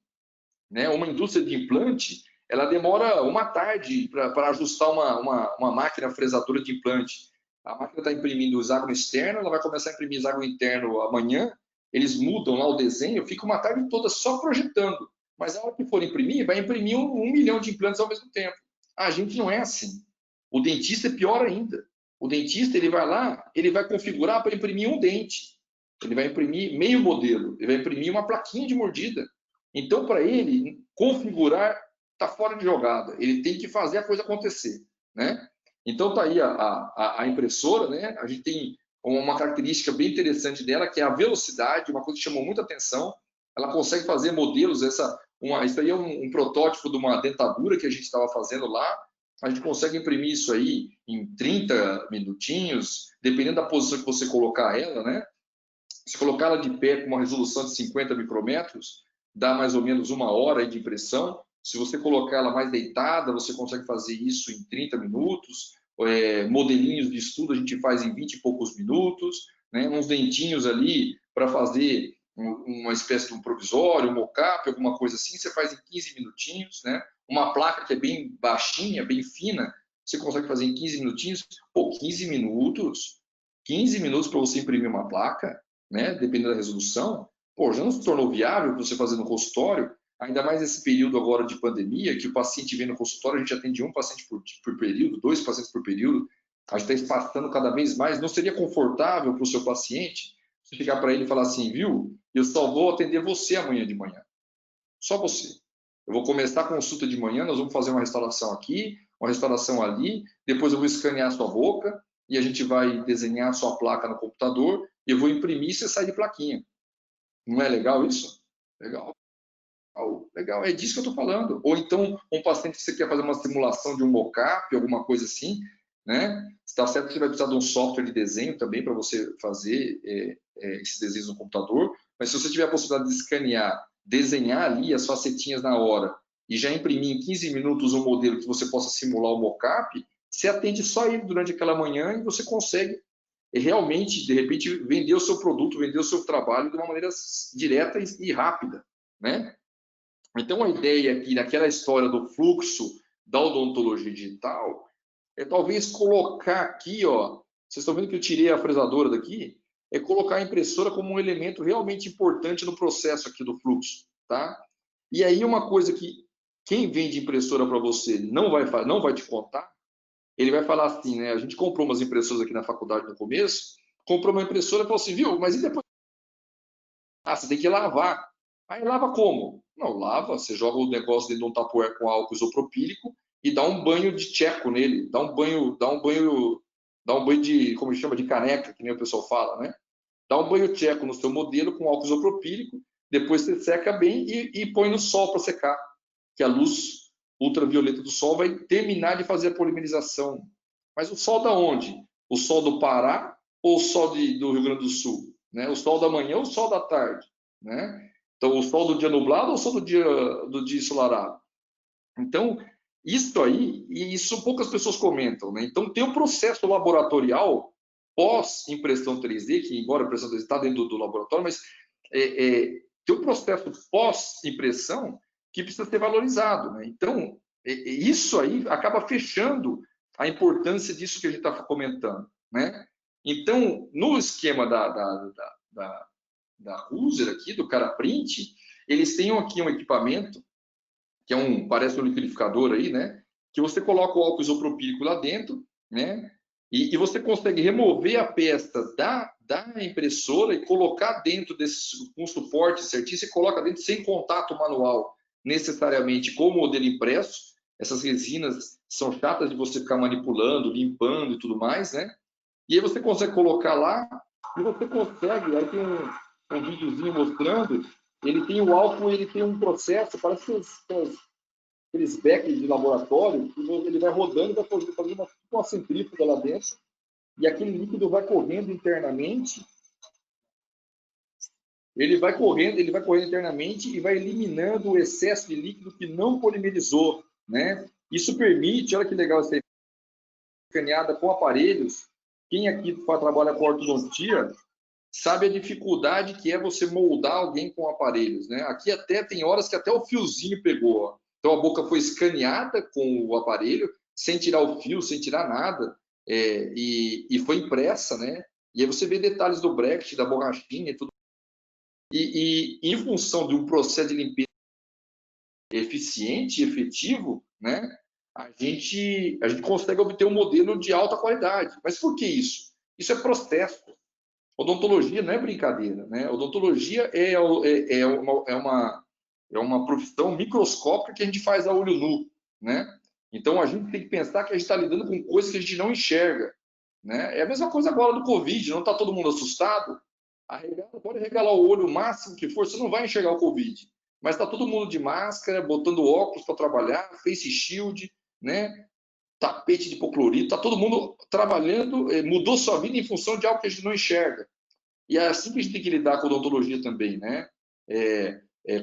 B: Né? Uma indústria de implante, ela demora uma tarde para ajustar uma máquina fresadora de implante. A máquina está imprimindo o hexágono externo, ela vai começar a imprimir hexágono interno amanhã, eles mudam lá o desenho, fica uma tarde toda só projetando. Mas a hora que for imprimir, vai imprimir 1 milhão de implantes ao mesmo tempo. A gente não é assim. O dentista é pior ainda. O dentista, ele vai lá, ele vai configurar para imprimir um dente. Ele vai imprimir meio modelo, ele vai imprimir uma plaquinha de mordida. Então, para ele, configurar está fora de jogada. Ele tem que fazer a coisa acontecer, né? Então, tá aí a impressora, né? A gente tem uma característica bem interessante dela, que é a velocidade, uma coisa que chamou muita atenção. Ela consegue fazer modelos, isso aí é um protótipo de uma dentadura que a gente estava fazendo lá. A gente consegue imprimir isso aí em 30 minutinhos, dependendo da posição que você colocar ela, né? Se colocar ela de pé com uma resolução de 50 micrômetros, dá mais ou menos 1 hora de impressão. Se você colocar ela mais deitada, você consegue fazer isso em 30 minutos. Modelinhos de estudo a gente faz em 20 e poucos minutos. Né? Uns dentinhos ali para fazer uma espécie de um provisório, um mockup, alguma coisa assim, você faz em 15 minutinhos. Né? Uma placa que é bem baixinha, bem fina, você consegue fazer em 15 minutinhos. Pô, 15 minutos? 15 minutos para você imprimir uma placa? Né, dependendo da resolução, pô, já não se tornou viável você fazer no consultório, ainda mais nesse período agora de pandemia, que o paciente vem no consultório, a gente atende um paciente por período, 2 pacientes por período, a gente está espaçando cada vez mais. Não seria confortável para o seu paciente você chegar para ele e falar assim, viu, eu só vou atender você amanhã de manhã, só você. Eu vou começar a consulta de manhã, nós vamos fazer uma restauração aqui, uma restauração ali, depois eu vou escanear a sua boca e a gente vai desenhar a sua placa no computador, eu vou imprimir e você sai de plaquinha. Não é legal isso? Legal. Legal, é disso que eu estou falando. Ou então, um paciente que você quer fazer uma simulação de um mockup, alguma coisa assim, né? Está certo que você vai precisar de um software de desenho também para você fazer esses desenhos no computador, mas se você tiver a possibilidade de escanear, desenhar ali as facetinhas na hora e já imprimir em 15 minutos um modelo que você possa simular o mockup, você atende só ele durante aquela manhã e você consegue realmente, de repente, vender o seu produto, vender o seu trabalho de uma maneira direta e rápida, né? Então, a ideia aqui, naquela história do fluxo da odontologia digital, é talvez colocar aqui, ó, vocês estão vendo que eu tirei a fresadora daqui? É colocar a impressora como um elemento realmente importante no processo aqui do fluxo, tá? E aí, uma coisa que quem vende impressora para você não vai te contar, ele vai falar assim, né? A gente comprou umas impressoras aqui na faculdade no começo, comprou uma impressora e falou assim, viu, mas e depois? Ah, você tem que lavar. Aí lava como? Não, lava, você joga o negócio dentro de um tupperware com álcool isopropílico e dá um banho de tcheco nele, dá um banho de, como chama, de caneca, que nem o pessoal fala, né? Dá um banho tcheco no seu modelo com álcool isopropílico, depois você seca bem e põe no sol para secar, que a luz ultravioleta do sol vai terminar de fazer a polimerização. Mas o sol da onde? O sol do Pará ou o sol do Rio Grande do Sul? Né? O sol da manhã ou o sol da tarde? Né? Então, o sol do dia nublado ou o sol do dia ensolarado? Então, isso aí, e isso poucas pessoas comentam. Né? Então, tem um processo laboratorial pós-impressão 3D, que embora a impressão 3D está dentro do laboratório, mas tem um processo pós-impressão que precisa ser valorizado. Né? Então, Isso aí acaba fechando a importância disso que a gente está comentando, né? Então, no esquema da user aqui, do Caraprint, eles têm aqui um equipamento, que parece um liquidificador aí, né? Que você coloca o álcool isopropílico lá dentro, né? E você consegue remover a peça da impressora e colocar dentro com suporte certinho, você coloca dentro sem contato manual, necessariamente com o modelo impresso. Essas resinas são chatas de você ficar manipulando, limpando e tudo mais, né? E aí você consegue colocar lá e você consegue, aí tem um videozinho mostrando, ele tem o álcool, ele tem um processo, parece aqueles becks de laboratório, e ele vai rodando e vai fazer uma centrífuga lá dentro, e aquele líquido vai correndo internamente, ele vai correndo internamente e vai eliminando o excesso de líquido que não polimerizou, né? Isso permite, olha que legal essa escaneada com aparelhos. Quem aqui trabalha com ortodontia sabe a dificuldade que é você moldar alguém com aparelhos, né? Aqui até tem horas que até o fiozinho pegou, ó. Então a boca foi escaneada com o aparelho, sem tirar o fio, sem tirar nada, e foi impressa, né? E aí você vê detalhes do bracket, da borrachinha e tudo. E em função de um processo de limpeza eficiente e efetivo, né? A gente consegue obter um modelo de alta qualidade. Mas por que isso? Isso é processo. Odontologia não é brincadeira, né? Odontologia é uma profissão microscópica que a gente faz a olho nu, né? Então a gente tem que pensar que a gente está lidando com coisas que a gente não enxerga, né? É a mesma coisa agora do Covid, não está todo mundo assustado? Pode regalar o olho o máximo que for, você não vai enxergar o Covid. Mas está todo mundo de máscara, botando óculos para trabalhar, face shield, né? Tapete de hipoclorito, está todo mundo trabalhando, mudou sua vida em função de algo que a gente não enxerga. E é assim que a gente tem que lidar com a odontologia também, né?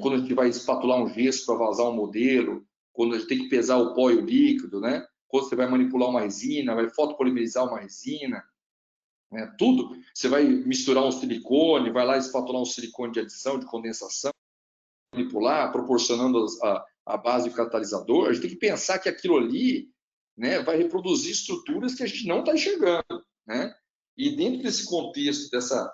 B: Quando a gente vai espatular um gesso para vazar um modelo, quando a gente tem que pesar o pó e o líquido, né? Quando você vai manipular uma resina, vai fotopolimerizar uma resina, né? Tudo. Você vai misturar um silicone, vai lá espatular um silicone de adição, de condensação, manipular, proporcionando a base do catalisador. A gente tem que pensar que aquilo ali, né, vai reproduzir estruturas que a gente não está enxergando, né? E dentro desse contexto, dessa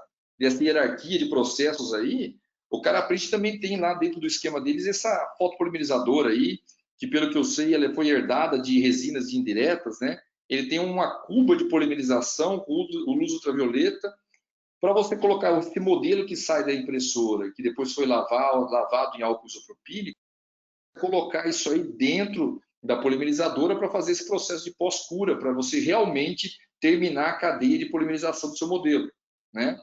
B: hierarquia de processos aí, o Caraprint também tem lá dentro do esquema deles essa fotopolimerizadora aí, que pelo que eu sei, ela foi herdada de resinas de indiretas, né? Ele tem uma cuba de polimerização com luz ultravioleta, para você colocar esse modelo que sai da impressora, que depois foi lavado em álcool isopropílico, colocar isso aí dentro da polimerizadora para fazer esse processo de pós-cura, para você realmente terminar a cadeia de polimerização do seu modelo, né?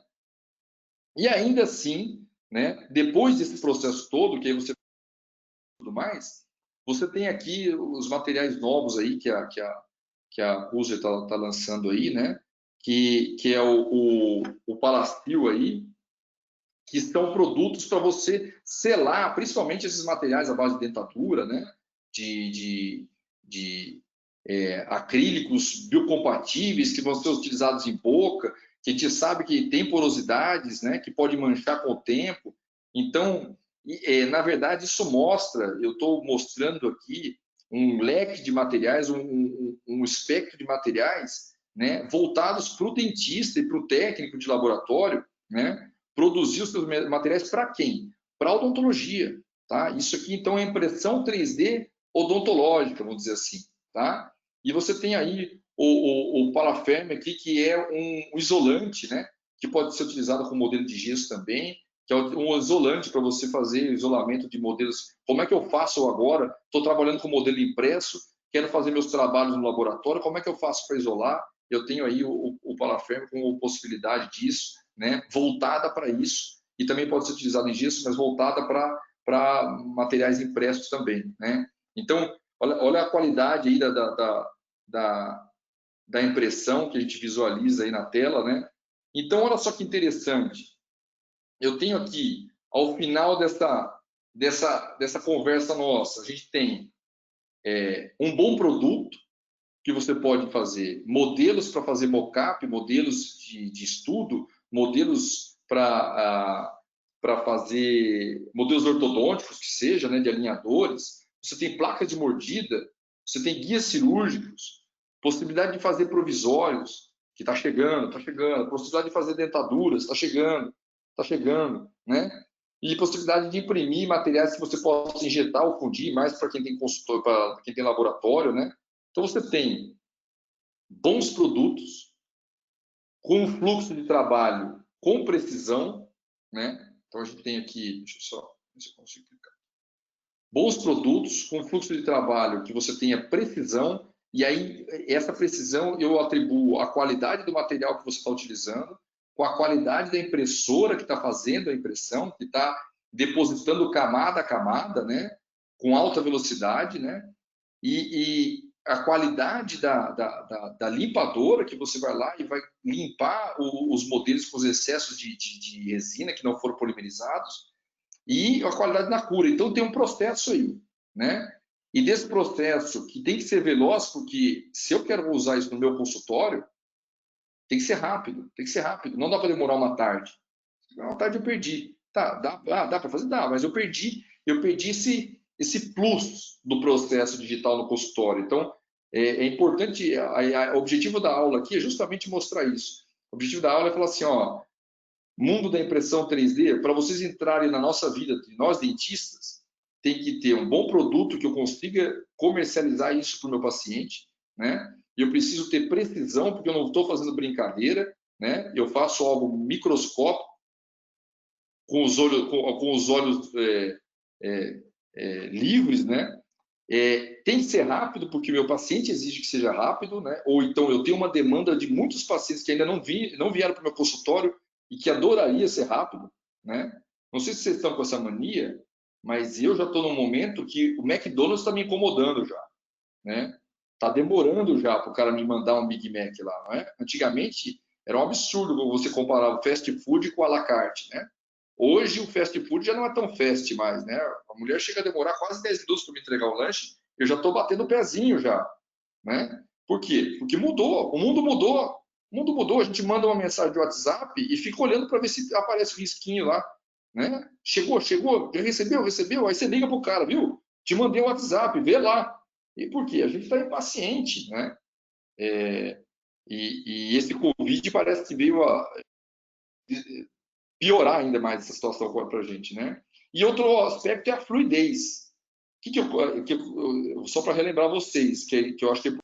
B: E ainda assim, né, depois desse processo todo, que aí você tudo mais, você tem aqui os materiais novos aí que a User está lançando aí, né? Que é o Palasteel aí, que são produtos para você selar, principalmente esses materiais à base de dentadura, né? de acrílicos biocompatíveis que vão ser utilizados em boca, que a gente sabe que tem porosidades, né? Que pode manchar com o tempo. Então, na verdade, isso mostra, eu estou mostrando aqui um leque de materiais, um espectro de materiais, né? Voltados para o dentista e para o técnico de laboratório, né? Produzir os seus materiais para quem? Para a odontologia, tá? Isso aqui, então, é impressão 3D odontológica, vamos dizer assim, tá? E você tem aí o Palaferme aqui, que é um isolante, né? Que pode ser utilizado com modelo de gesso também, que é um isolante para você fazer isolamento de modelos. Como é que eu faço agora? Estou trabalhando com modelo impresso, quero fazer meus trabalhos no laboratório, como é que eu faço para isolar? Eu tenho aí o Palaferme com possibilidade disso, né? Voltada para isso, e também pode ser utilizado em gesso, mas voltada para materiais impressos também, né? Então, olha a qualidade aí da impressão que a gente visualiza aí na tela, né? Então, olha só que interessante. Eu tenho aqui, ao final dessa conversa nossa, a gente tem um bom produto que você pode fazer, modelos para fazer mockup, modelos de estudo, modelos para fazer modelos ortodônticos, que seja, né, de alinhadores. Você tem placas de mordida, você tem guias cirúrgicos, possibilidade de fazer provisórios, que está chegando, possibilidade de fazer dentaduras, está chegando, né? E possibilidade de imprimir materiais que você possa injetar ou fundir, mais para quem tem consultor, para quem tem laboratório, né? Então você tem bons produtos, com fluxo de trabalho com precisão, né? Então a gente tem aqui, deixa eu só ver se eu consigo clicar. Bons produtos com fluxo de trabalho que você tenha precisão, e aí essa precisão eu atribuo à qualidade do material que você está utilizando, com a qualidade da impressora que está fazendo a impressão, que está depositando camada a camada, né? Com alta velocidade, né? E a qualidade da limpadora, que você vai lá e vai limpar os modelos com os excessos de resina que não foram polimerizados, e a qualidade na cura. Então tem um processo aí, né? E desse processo que tem que ser veloz, porque se eu quero usar isso no meu consultório, tem que ser rápido, não dá para demorar uma tarde. Uma tarde eu perdi. Tá, dá para fazer? Dá, mas eu perdi esse plus do processo digital no consultório. Então, é importante, o objetivo da aula aqui é justamente mostrar isso. O objetivo da aula é falar assim, ó, mundo da impressão 3D, para vocês entrarem na nossa vida, nós dentistas, tem que ter um bom produto que eu consiga comercializar isso para o meu paciente, né? E eu preciso ter precisão, porque eu não estou fazendo brincadeira, né? Eu faço algo microscópico, com os olhos livres, né? Tem que ser rápido, porque o meu paciente exige que seja rápido, né? Ou então eu tenho uma demanda de muitos pacientes que ainda não vieram para o meu consultório e que adoraria ser rápido, né? Não sei se vocês estão com essa mania, mas eu já estou num momento que o McDonald's está me incomodando já, né? Está demorando já para o cara me mandar um Big Mac lá, não é? Antigamente era um absurdo você comparar o fast food com a la carte, né? Hoje o fast food já não é tão fast mais, né? A mulher chega a demorar quase 10 minutos para me entregar o lanche, eu já estou batendo o pezinho já, né? Por quê? Porque mudou, o mundo mudou. O mundo mudou, a gente manda uma mensagem de WhatsApp e fica olhando para ver se aparece o risquinho lá, né? Chegou, já recebeu, aí você liga pro cara, viu? Te mandei o WhatsApp, vê lá. E por quê? A gente está impaciente, né? E esse Covid parece que veio a piorar ainda mais essa situação para a gente, né? E outro aspecto é a fluidez. Só para relembrar vocês, que eu acho que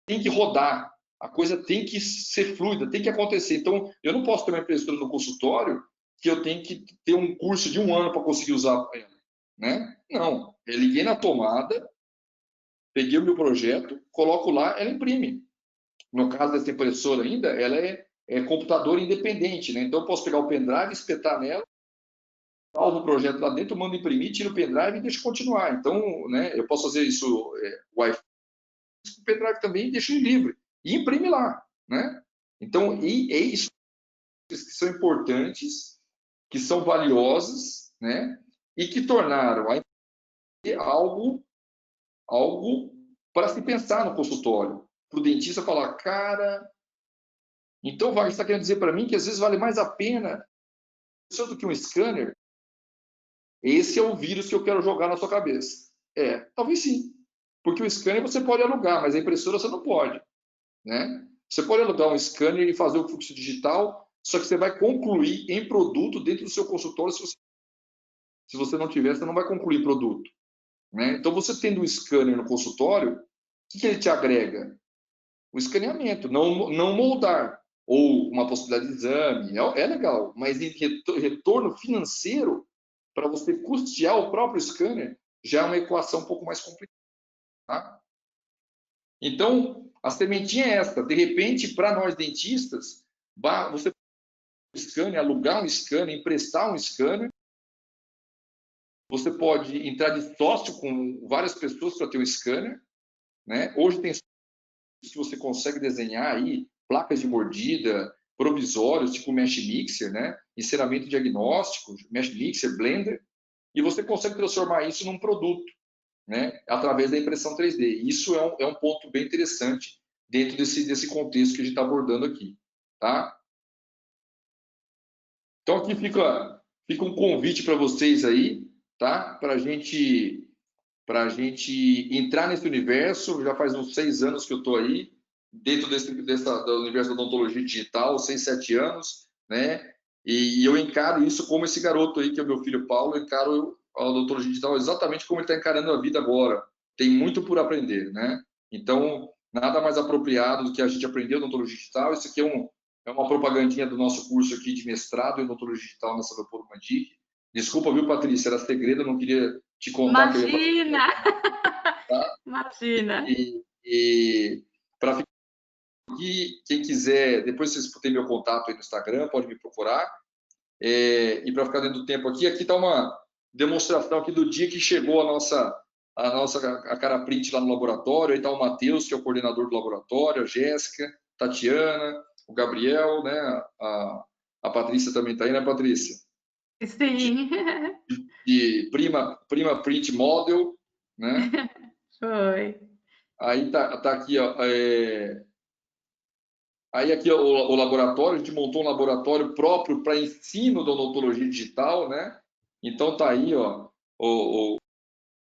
B: tem que rodar, a coisa tem que ser fluida, tem que acontecer. Então, eu não posso ter uma impressora no consultório que eu tenho que ter um curso de 1 ano para conseguir usar ela, né? Não, eu liguei na tomada, peguei o meu projeto, coloco lá, ela imprime. No caso dessa impressora ainda, ela é computador independente, né? Então eu posso pegar o pendrive, espetar nela, salvo o projeto lá dentro, mando imprimir, tiro o pendrive e deixo continuar. Então, né, eu posso fazer isso Wi-Fi, o pendrive também deixo livre e imprime lá, né? Então, é isso que são importantes, que são valiosas, né? E que tornaram algo para se pensar no consultório. Para o dentista falar, cara, então você está querendo dizer para mim que às vezes vale mais a pena do que um scanner? Esse é o vírus que eu quero jogar na sua cabeça. Talvez sim. Porque o scanner você pode alugar, mas a impressora você não pode, né? Você pode alugar um scanner e fazer o fluxo digital, só que você vai concluir em produto dentro do seu consultório. Se você não tiver, você não vai concluir produto, né? Então, você tendo um scanner no consultório, o que ele te agrega? O escaneamento, não moldar, ou uma possibilidade de exame, é legal, mas em retorno financeiro, para você custear o próprio scanner, já é uma equação um pouco mais complicada. Tá? Então, a sementinha é essa. De repente, para nós dentistas, você pode alugar um scanner, emprestar um scanner, você pode entrar de sócio com várias pessoas para ter um scanner, né? Hoje tem que você consegue desenhar aí placas de mordida, provisórios, tipo Mesh Mixer, né? Enceramento diagnóstico, Mesh Mixer, Blender, e você consegue transformar isso num produto, né? Através da impressão 3D. Isso é um ponto bem interessante dentro desse contexto que a gente está abordando aqui, tá? Então aqui fica um convite para vocês aí, tá? Para a gente para a gente entrar nesse universo. Já faz uns 6 anos que eu estou aí, dentro do universo da odontologia digital, 6, 7 anos, né? E eu encaro isso como esse garoto aí, que é o meu filho Paulo, eu encaro a odontologia digital exatamente como ele está encarando a vida agora. Tem muito por aprender, né? Então, nada mais apropriado do que a gente aprender odontologia digital. Isso aqui é uma propagandinha do nosso curso aqui de mestrado em odontologia digital na Leopoldo Mandic. Desculpa, viu, Patrícia? Era segredo, eu não queria te contar que eu ia
A: Imagina,
B: participar.
A: imagina.
B: E para ficar aqui, quem quiser, depois vocês têm meu contato aí no Instagram, pode me procurar. E para ficar dentro do tempo aqui está uma demonstração aqui do dia que chegou a cara print lá no laboratório. Aí está o Matheus, que é o coordenador do laboratório, a Jéssica, Tatiana, o Gabriel, né? A Patrícia também está aí, né, Patrícia?
A: Sim,
B: De prima print model, né?
A: foi.
B: Aí tá aqui, ó. Aí aqui o laboratório, a gente montou um laboratório próprio para ensino da odontologia digital, né? Então tá aí, ó, o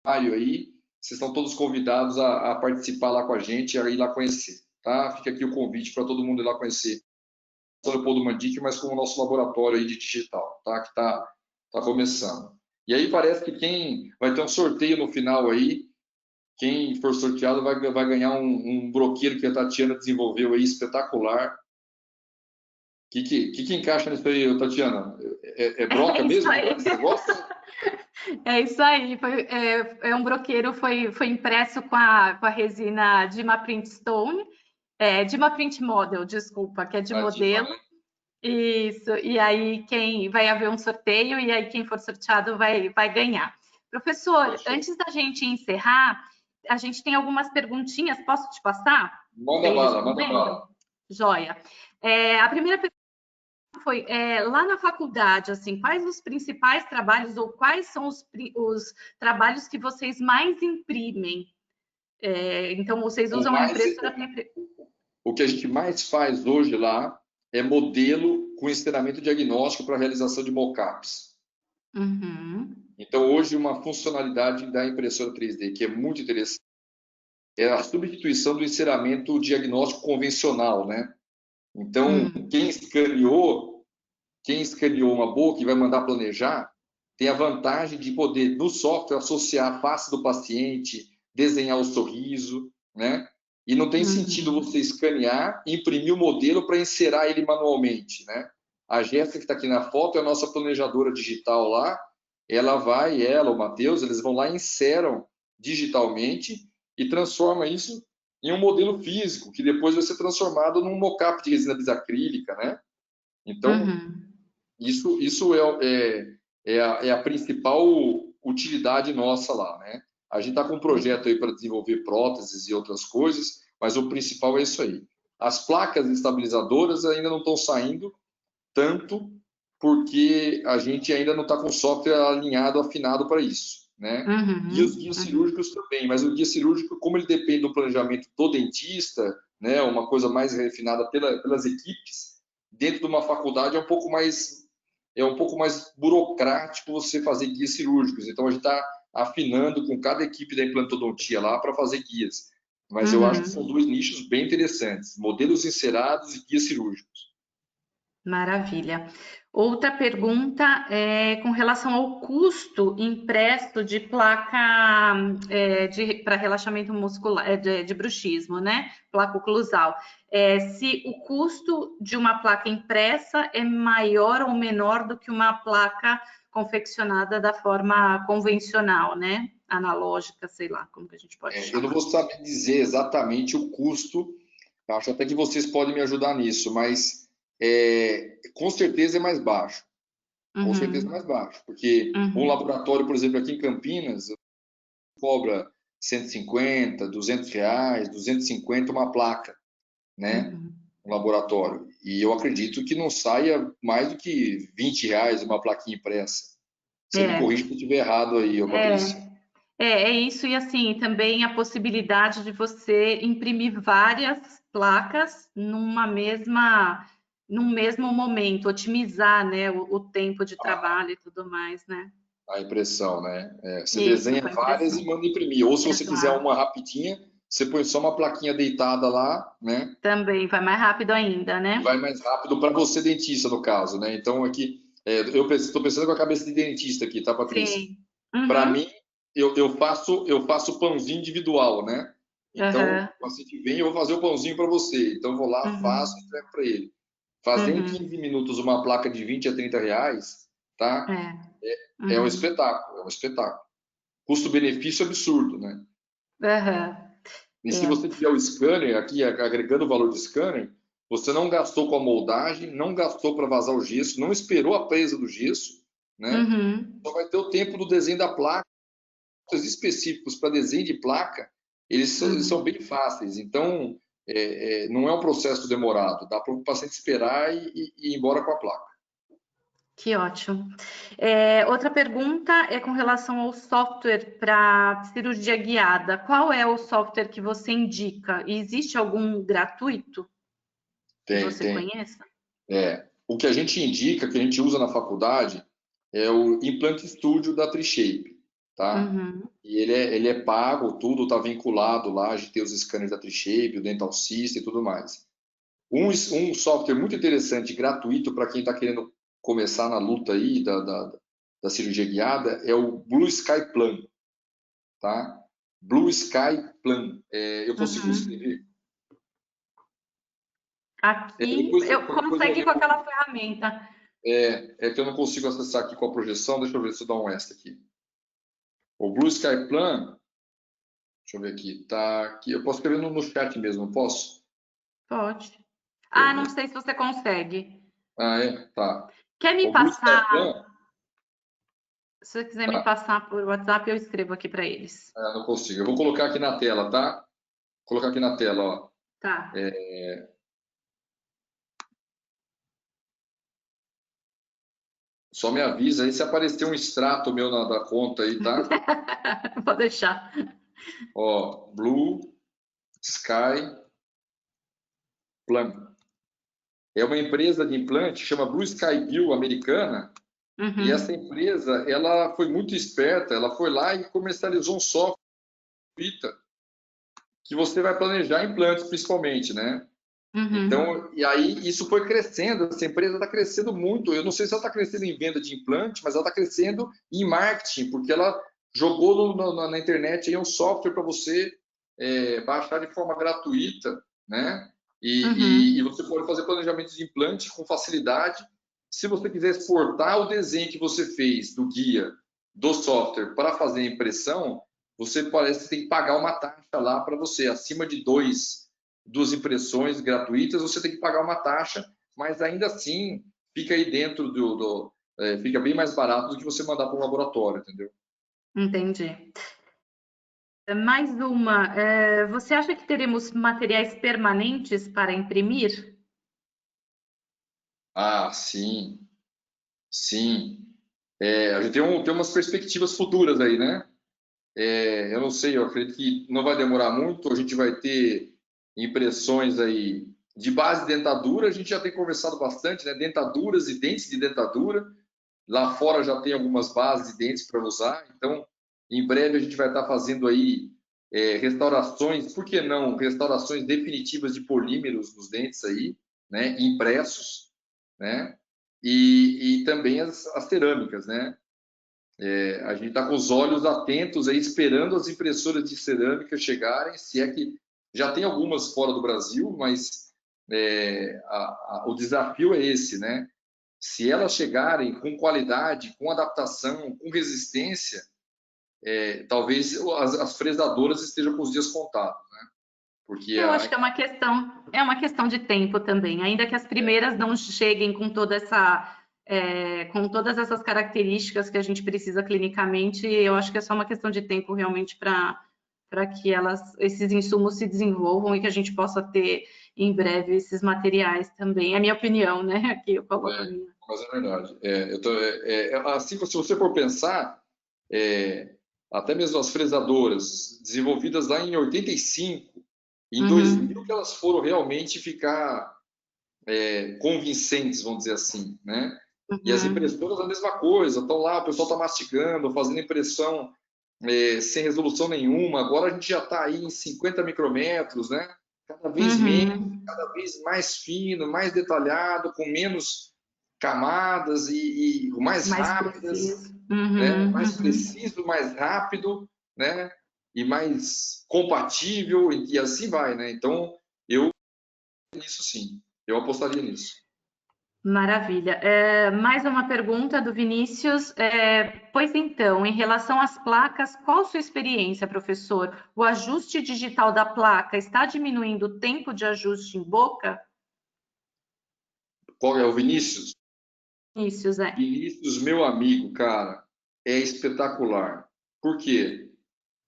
B: Mário aí. Vocês estão todos convidados a participar lá com a gente, a ir lá conhecer, tá? Fica aqui o convite para todo mundo ir lá conhecer o Leopoldo Mandic, mas com o nosso laboratório aí de digital, tá? Que tá começando. E aí parece que quem vai ter um sorteio no final aí. Quem for sorteado vai ganhar um broqueiro que a Tatiana desenvolveu aí, espetacular. O que encaixa nisso aí, Tatiana? É broca
A: É isso
B: mesmo?
A: aí.
B: Você gosta?
A: É isso aí. É um broqueiro, foi impresso com a resina Dima Print Stone, Dima Print Model, desculpa, que é de
B: A Dima,
A: modelo.
B: né?
A: Isso. E aí quem vai haver um sorteio e aí quem for sorteado vai ganhar. Professor,
B: Fechou.
A: antes da gente encerrar, a gente tem algumas perguntinhas. Posso te passar? Você
B: Manda
A: ir
B: bala, manda
A: respondendo?
B: bala.
A: Joia. A primeira pergunta foi, lá na faculdade, assim, quais os principais trabalhos ou quais são os trabalhos que vocês mais imprimem? Então, vocês
B: O,
A: usam a
B: mais,
A: impressora para
B: o que a gente mais faz hoje lá é modelo com ensinamento diagnóstico para realização de mockups.
A: Uhum,
B: Então, hoje, uma funcionalidade da impressora 3D que é muito interessante é a substituição do enceramento diagnóstico convencional, né? Então,
A: uhum,
B: quem escaneou uma boca e vai mandar planejar, tem a vantagem de poder, no software, associar a face do paciente, desenhar o sorriso, né? E não tem sentido
A: uhum,
B: você escanear e imprimir o modelo para inserar ele manualmente, né? A Jéssica, que está aqui na foto, é a nossa planejadora digital lá. Ela, o Matheus, eles vão lá e inseram digitalmente e transforma isso em um modelo físico, que depois vai ser transformado num mockup de resina bisacrílica, né? Então,
A: uhum.
B: isso é a principal utilidade nossa lá, né? A gente está com um projeto aí para desenvolver próteses e outras coisas, mas o principal é isso aí. As placas estabilizadoras ainda não estão saindo tanto porque a gente ainda não está com o software alinhado, afinado para isso, né? E os
A: Uhum,
B: guias
A: uhum,
B: cirúrgicos também, mas o guia cirúrgico, como ele depende do planejamento do dentista, né, uma coisa mais refinada pelas equipes, dentro de uma faculdade é um pouco mais burocrático você fazer guias cirúrgicos. Então a gente está afinando com cada equipe da implantodontia lá para fazer guias. Mas eu acho que são
A: uhum.
B: dois nichos bem interessantes: modelos encerados e guias cirúrgicos.
A: Maravilha. Outra pergunta é com relação ao custo impresso de placa para relaxamento muscular, de bruxismo, né? Placa oclusal. Se o custo de uma placa impressa é maior ou menor do que uma placa confeccionada da forma convencional, né? Analógica, sei lá, como que a gente pode
B: Eu não
A: chamar.
B: vou saber dizer exatamente o custo, acho até que vocês podem me ajudar nisso, mas com certeza é mais baixo. Com certeza é
A: Uhum,
B: mais baixo, porque um
A: uhum,
B: laboratório, por exemplo, aqui em Campinas, cobra 150, R$ 200, 250 uma placa, né?
A: uhum.
B: Um laboratório. E eu acredito que não saia mais do que R$ 20 uma plaquinha impressa. Você me
A: É,
B: corrige se eu estiver errado aí, ô Patrícia.
A: é. É isso, e assim, também a possibilidade de você imprimir várias placas num mesmo momento, otimizar, né, o tempo de trabalho e tudo mais, né?
B: A impressão, né? Você
A: Isso,
B: desenha
A: com a
B: várias
A: impressão.
B: e manda imprimir. Ou se você quiser
A: Exato.
B: uma rapidinha, você põe só uma plaquinha deitada lá, né?
A: Também vai mais rápido ainda,
B: E
A: né?
B: vai mais rápido para você, dentista, no caso, né? Então, aqui, eu estou pensando com a cabeça de dentista aqui, tá, Patrícia?
A: Sim.
B: Para
A: Uhum.
B: mim, eu faço pãozinho individual, né? Então,
A: Aham.
B: o paciente vem, eu vou fazer o pãozinho para você. Então, eu vou lá, faço e
A: Uhum.
B: entrego para ele. Fazer em
A: Uhum.
B: 15 minutos uma placa de 20 a 30 reais, tá?
A: É.
B: É um
A: Uhum.
B: espetáculo, é um espetáculo. Custo-benefício absurdo, né?
A: Aham.
B: E se
A: É.
B: você tiver o scanner aqui, agregando o valor do scanner, você não gastou com a moldagem, não gastou para vazar o gesso, não esperou a presa do gesso, né?
A: Uhum.
B: Só vai ter o tempo do desenho da placa. Os específicos para desenho de placa, eles são
A: Uhum.
B: bem fáceis. Então, não é um processo demorado. Dá para o paciente esperar e ir embora com a placa.
A: Que ótimo. Outra pergunta é com relação ao software para cirurgia guiada. Qual é o software que você indica? E existe algum gratuito que
B: Tem,
A: você
B: tem.
A: conheça?
B: O que a gente indica, que a gente usa na faculdade, é o Implant Studio da Trishape, tá?
A: Uhum.
B: E ele é pago, tudo está vinculado lá, a gente tem os scanners da Trishape, o Dental System e tudo mais. Um software muito interessante, gratuito, para quem está querendo começar na luta aí da cirurgia guiada, é o Blue Sky Plan, tá? Blue Sky Plan. Eu consigo
A: Uhum.
B: escrever.
A: Aqui
B: Depois,
A: eu
B: depois eu,
A: consegui com
B: eu
A: aquela ferramenta.
B: é que eu não consigo acessar aqui com a projeção. Deixa eu ver se eu dou um extra aqui. O Blue Sky Plan, deixa eu ver aqui, tá aqui. Eu posso escrever no chat mesmo, não posso?
A: Pode.
B: Deixa
A: Ah,
B: eu
A: não
B: ver.
A: sei se você consegue.
B: Ah, Tá.
A: Quer me
B: O Blue Sky
A: passar?
B: Plan,
A: Se você quiser me
B: tá.
A: passar por WhatsApp, eu escrevo aqui para eles.
B: Não consigo. Eu vou colocar aqui na tela, tá? Vou colocar aqui na tela, ó.
A: Tá.
B: Só me avisa aí se aparecer um extrato meu da conta aí, tá?
A: Pode deixar.
B: Ó, Blue Sky Plan. É uma empresa de implante, chama Blue Sky Bill, americana, e essa
A: Uhum.
B: empresa, ela foi muito esperta, ela foi lá e comercializou um software que você vai planejar implantes, principalmente, né?
A: Uhum.
B: Então, e aí isso foi crescendo, essa empresa está crescendo muito. Eu não sei se ela está crescendo em venda de implante, mas ela está crescendo em marketing, porque ela jogou na internet aí um software para você baixar de forma gratuita, né? E
A: Uhum.
B: você pode fazer planejamento de implante com facilidade. Se você quiser exportar o desenho que você fez do guia do software para fazer a impressão, você parece que tem que pagar uma taxa lá para você, acima de duas impressões gratuitas, você tem que pagar uma taxa, mas ainda assim fica aí dentro fica bem mais barato do que você mandar para um laboratório, entendeu?
A: Entendi. Mais uma. Você acha que teremos materiais permanentes para imprimir?
B: Ah, sim, sim. A gente tem umas perspectivas futuras aí, né? Eu não sei, eu acredito que não vai demorar muito, a gente vai ter impressões aí de base de dentadura, a gente já tem conversado bastante, né? Dentaduras e dentes de dentadura. Lá fora já tem algumas bases de dentes para usar, então em breve a gente vai estar fazendo aí restaurações, por que não restaurações definitivas de polímeros nos dentes aí, né? Impressos, né? E também as cerâmicas, né? A gente está com os olhos atentos aí, esperando as impressoras de cerâmica chegarem, se é que já tem algumas fora do Brasil, mas o desafio é esse, né? Se elas chegarem com qualidade, com adaptação, com resistência, talvez as fresadoras estejam com os dias contados, né? Porque
A: Eu acho que é uma questão de tempo também, ainda que as primeiras não cheguem com com todas essas características que a gente precisa clinicamente, eu acho que é só uma questão de tempo realmente para que esses insumos se desenvolvam e que a gente possa ter em breve esses materiais também. É a minha opinião, né? Aqui eu coloco a minha.
B: mas é verdade. Assim, se você for pensar, até mesmo as fresadoras, desenvolvidas lá em 85, em 2000
A: Uhum,
B: que elas foram realmente ficar convincentes, vamos dizer assim, né? E as
A: Uhum.
B: impressoras a mesma coisa, estão lá, o pessoal está mastigando, fazendo impressão sem resolução nenhuma. Agora a gente já está aí em 50 micrômetros, né? Cada vez menos,
A: Uhum.
B: cada vez mais fino, mais detalhado, com menos camadas e mais
A: Mais
B: rápidas,
A: preciso.
B: né?
A: Uhum.
B: Mais
A: Uhum.
B: preciso, mais rápido, né? E mais compatível e assim vai, né? Então, eu nisso sim, eu apostaria nisso.
A: Maravilha. Mais uma pergunta do Vinícius. Pois então, em relação às placas, qual a sua experiência, professor? O ajuste digital da placa está diminuindo o tempo de ajuste em boca?
B: Qual é o Vinícius?
A: Vinícius,
B: Vinícius, meu amigo, cara, é espetacular. Por quê?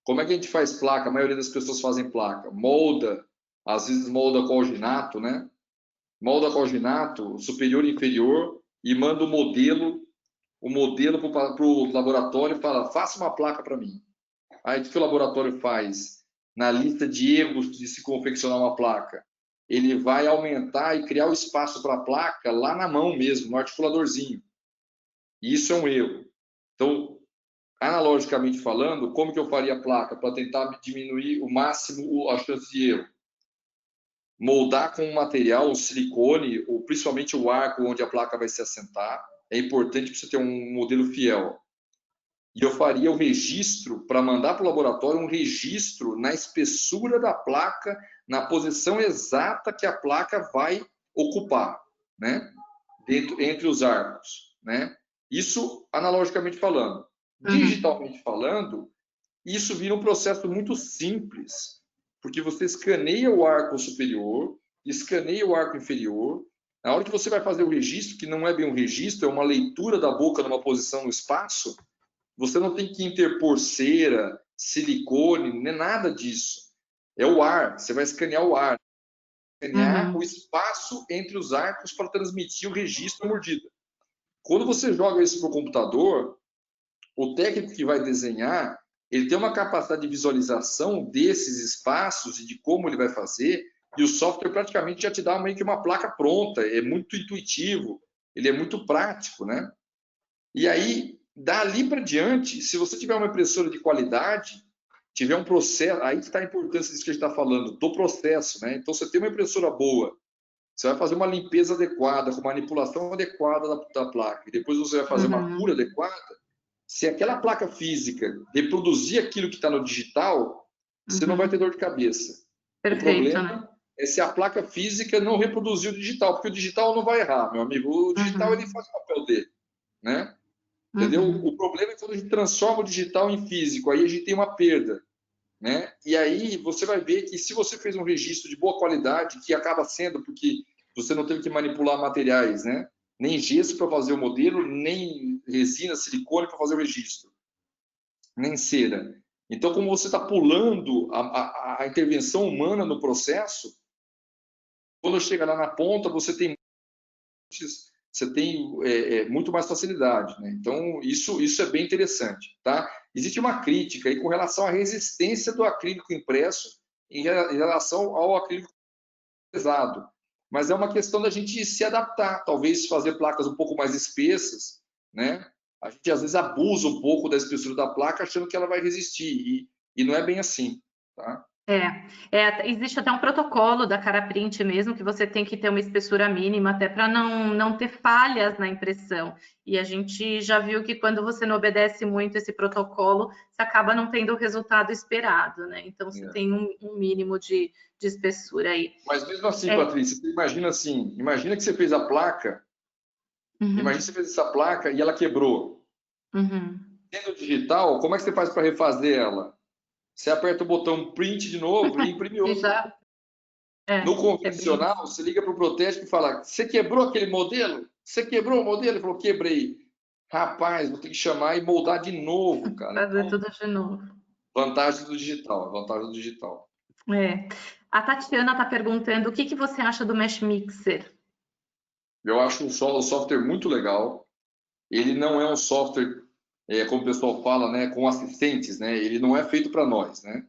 B: Como é que a gente faz placa? A maioria das pessoas fazem placa. Molda, às vezes molda com alginato, né? Molda com alginato, superior e inferior, e manda o modelo para o laboratório e fala, faça uma placa para mim. Aí o que o laboratório faz? Na lista de erros de se confeccionar uma placa, ele vai aumentar e criar o espaço para a placa lá na mão mesmo, no articuladorzinho. E isso é um erro. Então, analogicamente falando, como que eu faria a placa para tentar diminuir o máximo a chance de erro? Moldar com um material, um silicone, ou principalmente o arco onde a placa vai se assentar. É importante para você ter um modelo fiel. E eu faria o registro para mandar para o laboratório um registro na espessura da placa, na posição exata que a placa vai ocupar, né? Entre os arcos, né? Isso analogicamente falando.
A: Uhum.
B: Digitalmente falando, isso vira um processo muito simples, porque você escaneia o arco superior, escaneia o arco inferior. Na hora que você vai fazer o registro, que não é bem um registro, é uma leitura da boca numa posição no espaço, você não tem que interpor cera, silicone, nem nada disso. É o ar, você vai escanear o ar, escanear o
A: Uhum.
B: espaço entre os arcos para transmitir o registro da mordida. Quando você joga isso para o computador, o técnico que vai desenhar, ele tem uma capacidade de visualização desses espaços e de como ele vai fazer, e o software praticamente já te dá meio que uma placa pronta, é muito intuitivo, ele é muito prático, né? E aí, dali para diante, se você tiver uma impressora de qualidade, tiver um processo, aí está a importância disso que a gente está falando, do processo, né? Então, você tem uma impressora boa, você vai fazer uma limpeza adequada, com manipulação adequada da placa, e depois você vai fazer uma cura
A: Uhum.
B: adequada. Se aquela placa física reproduzir aquilo que está no digital, você não vai ter
A: Uhum.
B: dor de cabeça. O
A: Perfeito, né?
B: problema é se a placa física não reproduzir o digital, porque o digital não vai errar, meu amigo. O digital ele
A: Uhum.
B: faz o papel dele, né? Entendeu?
A: Uhum.
B: O problema é quando a gente transforma o digital em físico, aí a gente tem uma perda, né? E aí você vai ver que se você fez um registro de boa qualidade, que acaba sendo porque você não teve que manipular materiais, né? Nem gesso para fazer o modelo, nem resina, silicone para fazer o registro, nem cera. Então, como você está pulando a intervenção humana no processo, quando chega lá na ponta, você tem muito mais facilidade, né? Então, isso é bem interessante, tá? Existe uma crítica aí com relação à resistência do acrílico impresso em relação ao acrílico pesado. Mas é uma questão da gente se adaptar, talvez fazer placas um pouco mais espessas, né? A gente às vezes abusa um pouco da espessura da placa achando que ela vai resistir e não é bem assim, tá?
A: Existe até um protocolo da Caraprint mesmo que você tem que ter uma espessura mínima até para não ter falhas na impressão. E a gente já viu que quando você não obedece muito esse protocolo, você acaba não tendo o resultado esperado, né? Então você
B: É.
A: tem um mínimo de espessura aí.
B: Mas mesmo assim,
A: É,
B: Patrícia, você imagina assim, imagina que você fez a placa, imagina que você
A: uhum,
B: fez essa placa e ela quebrou.
A: uhum.
B: Sendo digital, como é que você faz para refazer ela? Você aperta o botão print de novo e imprime
A: E
B: outra.
A: já
B: No
A: é bem
B: convencional,
A: isso.
B: você liga para o protético e fala: Você quebrou aquele modelo? Você quebrou o modelo? Ele falou: Quebrei. Rapaz, vou ter que chamar e moldar de novo, cara.
A: Fazer
B: Então,
A: tudo de novo.
B: vantagem do digital, vantagem do digital.
A: É. A Tatiana está perguntando o que você acha do Mesh Mixer?
B: Eu acho um software muito legal. Ele não é um software, como o pessoal fala, né, com assistentes, né? Ele não é feito para nós, né?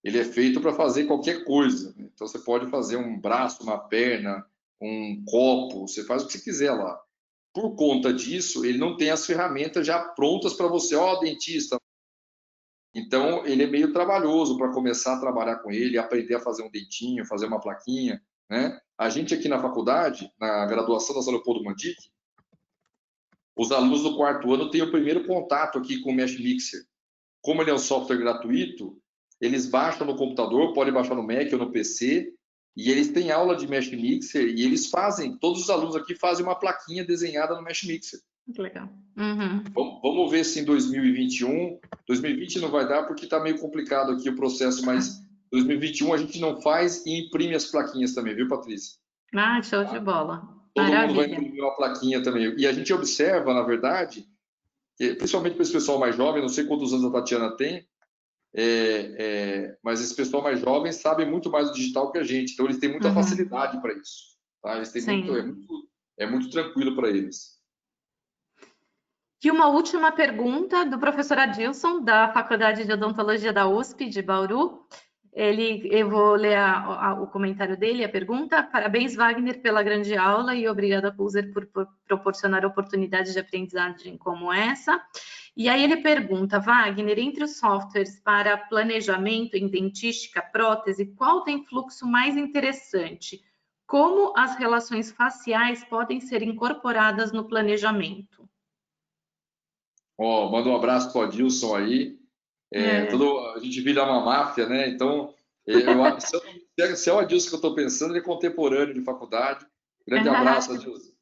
B: Ele é feito para fazer qualquer coisa. Então você pode fazer um braço, uma perna, um copo, você faz o que você quiser lá. por conta disso, ele não tem as ferramentas já prontas para você, ó, dentista. Então, ele é meio trabalhoso para começar a trabalhar com ele, aprender a fazer um dentinho, fazer uma plaquinha, né? A gente aqui na faculdade, na graduação da São Leopoldo Mandic, os alunos do quarto ano têm o primeiro contato aqui com o Mesh Mixer. Como ele é um software gratuito, eles baixam no computador, podem baixar no Mac ou no PC, e eles têm aula de Mesh Mixer, e eles fazem, todos os alunos aqui fazem uma plaquinha desenhada no Mesh Mixer.
A: Que legal. Uhum.
B: Vamos ver se em 2021, 2020 não vai dar porque está meio complicado aqui o processo, mas 2021 a gente não faz e imprime as plaquinhas também, viu, Patrícia?
A: Ah, show de bola.
B: Todo mundo vai
A: Maravilha.
B: imprimir uma plaquinha também. E a gente observa, na verdade, principalmente para esse pessoal mais jovem, não sei quantos anos a Tatiana tem, mas esse pessoal mais jovem sabe muito mais do digital que a gente, então eles têm muita facilidade para isso. Tá? Eles têm é muito tranquilo para eles.
A: E uma última pergunta do professor Adilson, da Faculdade de Odontologia da USP de Bauru. Eu vou ler o comentário dele, a pergunta. Parabéns, Wagner, pela grande aula e obrigada, Pulser, por proporcionar oportunidades de aprendizagem como essa. E aí ele pergunta, Wagner, entre os softwares para planejamento em dentística, prótese, qual tem fluxo mais interessante? Como as relações faciais podem ser incorporadas no planejamento?
B: Manda um abraço para o Adilson aí. A gente vira uma máfia, né? Então, se é o Adilson que eu estou pensando, ele é contemporâneo de faculdade. Grande abraço, Adilson.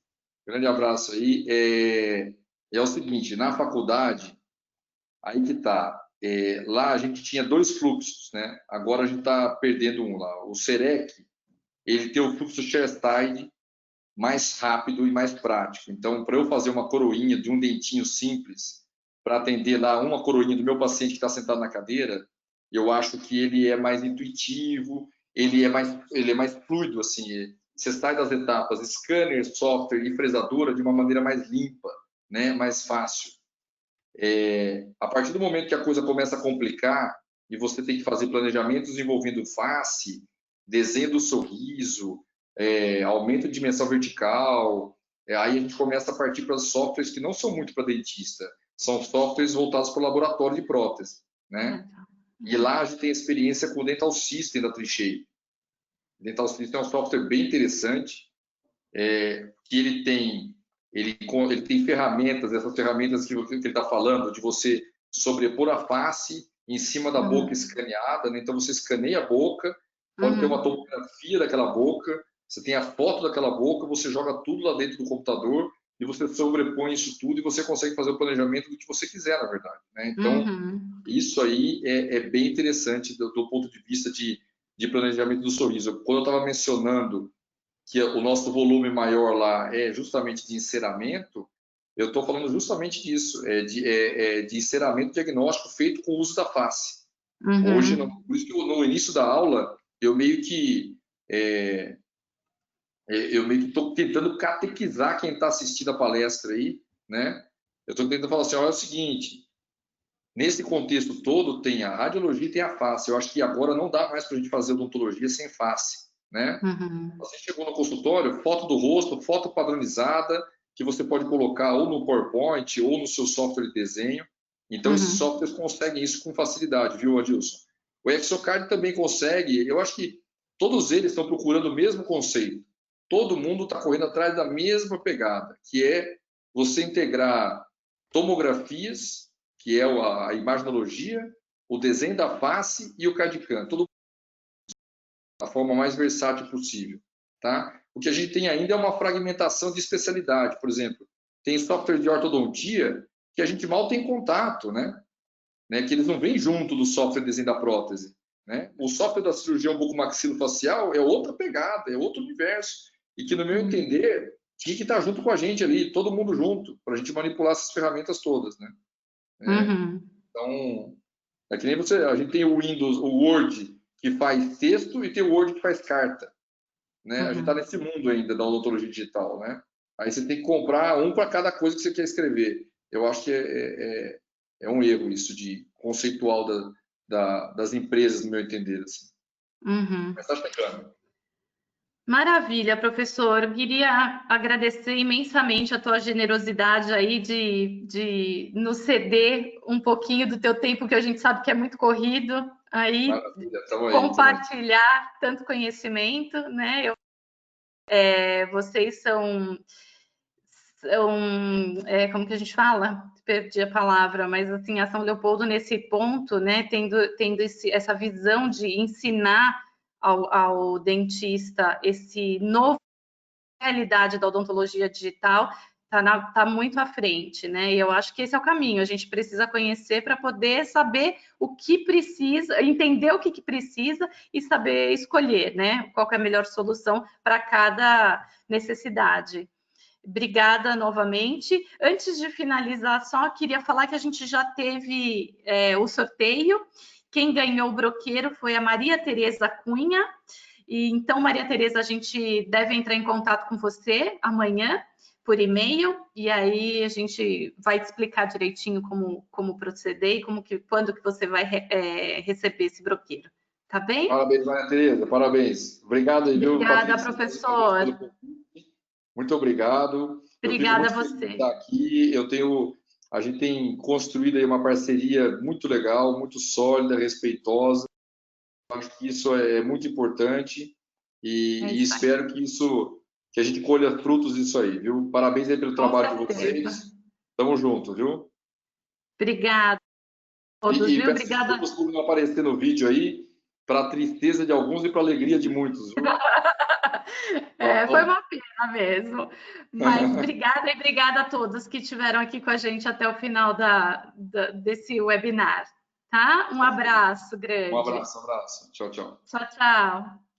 B: Grande abraço aí. É o seguinte, na faculdade, aí que tá. Lá a gente tinha 2 fluxos, né? Agora a gente está perdendo um lá. O Serec, ele tem o fluxo chairside mais rápido e mais prático. Então, para eu fazer uma coroinha de um dentinho simples, para atender lá uma coroinha do meu paciente que está sentado na cadeira, eu acho que ele é mais intuitivo, ele é mais fluido, assim. Você sai das etapas scanner, software e fresadora de uma maneira mais limpa, né? Mais fácil. A partir do momento que a coisa começa a complicar e você tem que fazer planejamentos envolvendo face, desenho do sorriso, aumento de dimensão vertical, aí a gente começa a partir para softwares que não são muito para dentista, são softwares voltados para o laboratório de prótese, né? E lá a gente tem experiência com o Dental System da Trishay. O Dental System é um software bem interessante, que ele tem ferramentas, essas ferramentas que ele está falando, de você sobrepor a face em cima da boca escaneada, né? Então você escaneia a boca, pode ter uma tomografia daquela boca, você tem a foto daquela boca, você joga tudo lá dentro do computador e você sobrepõe isso tudo e você consegue fazer o planejamento do que você quiser, na verdade, né? Então, isso aí é bem interessante do ponto de vista de planejamento do sorriso. Quando eu estava mencionando que o nosso volume maior lá é justamente de enceramento, eu estou falando justamente disso, de enceramento diagnóstico feito com o uso da face. Hoje, por isso que no início da aula, eu meio que estou tentando catequizar quem está assistindo a palestra aí, né? Eu estou tentando falar assim, olha, é o seguinte, nesse contexto todo tem a radiologia e tem a face. Eu acho que agora não dá mais para a gente fazer odontologia sem face, né? Você chegou no consultório, foto do rosto, foto padronizada, que você pode colocar ou no PowerPoint ou no seu software de desenho. Então, esses softwares conseguem isso com facilidade, viu, Adilson? O Exocard também consegue. Eu acho que todos eles estão procurando o mesmo conceito. Todo mundo está correndo atrás da mesma pegada, que é você integrar tomografias, que é a imaginologia, o desenho da face e o CAD/CAM. Da forma mais versátil possível, tá? O que a gente tem ainda é uma fragmentação de especialidade. Por exemplo, tem software de ortodontia que a gente mal tem contato, né? Que eles não vêm junto do software de desenho da prótese, né? O software da cirurgia bucomaxilofacial é outra pegada, é outro universo, e que, no meu entender, tinha que estar junto com a gente ali, todo mundo junto, para a gente manipular essas ferramentas todas, né? Então, é que nem a gente tem o Windows, o Word, que faz texto, e tem o Word que faz carta, né? A gente está nesse mundo ainda da odontologia digital, né? Aí você tem que comprar um para cada coisa que você quer escrever. Eu acho que é um erro isso de conceitual das empresas, no meu entender. Assim. Mas está chegando.
A: Maravilha, professor. Queria agradecer imensamente a tua generosidade aí de nos ceder um pouquinho do teu tempo, que a gente sabe que é muito corrido, aí
B: Maravilha, estamos aí, estamos aí.
A: compartilhar tanto conhecimento, né? Vocês como que a gente fala? Perdi a palavra, mas assim, a São Leopoldo nesse ponto, né, tendo essa visão de ensinar ao dentista esse novo realidade da odontologia digital, tá muito à frente, né? E eu acho que esse é o caminho. A gente precisa conhecer para poder saber o que precisa, entender o que precisa e saber escolher, né? Qual é a melhor solução para cada necessidade. Obrigada novamente. Antes de finalizar, só queria falar que a gente já teve o sorteio. Quem ganhou o broqueiro foi a Maria Tereza Cunha. E então, Maria Tereza, a gente deve entrar em contato com você amanhã por e-mail, e aí a gente vai te explicar direitinho como proceder e quando que você vai receber esse broqueiro. Tá bem?
B: Parabéns, Maria Tereza, parabéns. Obrigado aí, viu,
A: Obrigada,
B: Patrícia, pelo
A: professor.
B: convite. Muito obrigado. Eu fico
A: Obrigada a
B: muito feliz de
A: você.
B: estar aqui. A gente tem construído aí uma parceria muito legal, muito sólida, respeitosa. Acho que isso é muito importante
A: É
B: e
A: isso aí.
B: espero que a gente colha frutos disso aí, viu? Parabéns aí pelo
A: Com
B: trabalho de
A: certeza.
B: vocês. Tamo junto, viu?
A: Obrigada a todos,
B: E
A: viu?
B: peço
A: Obrigada.
B: desculpas por não aparecer no vídeo aí, para a tristeza de alguns e para a alegria de muitos, viu? Tá
A: Foi
B: bom?
A: uma pena mesmo. Mas obrigada e obrigada a todos que estiveram aqui com a gente até o final desse webinar, tá? Um abraço
B: Um
A: grande.
B: abraço, abraço. Tchau, tchau.
A: Tchau, tchau.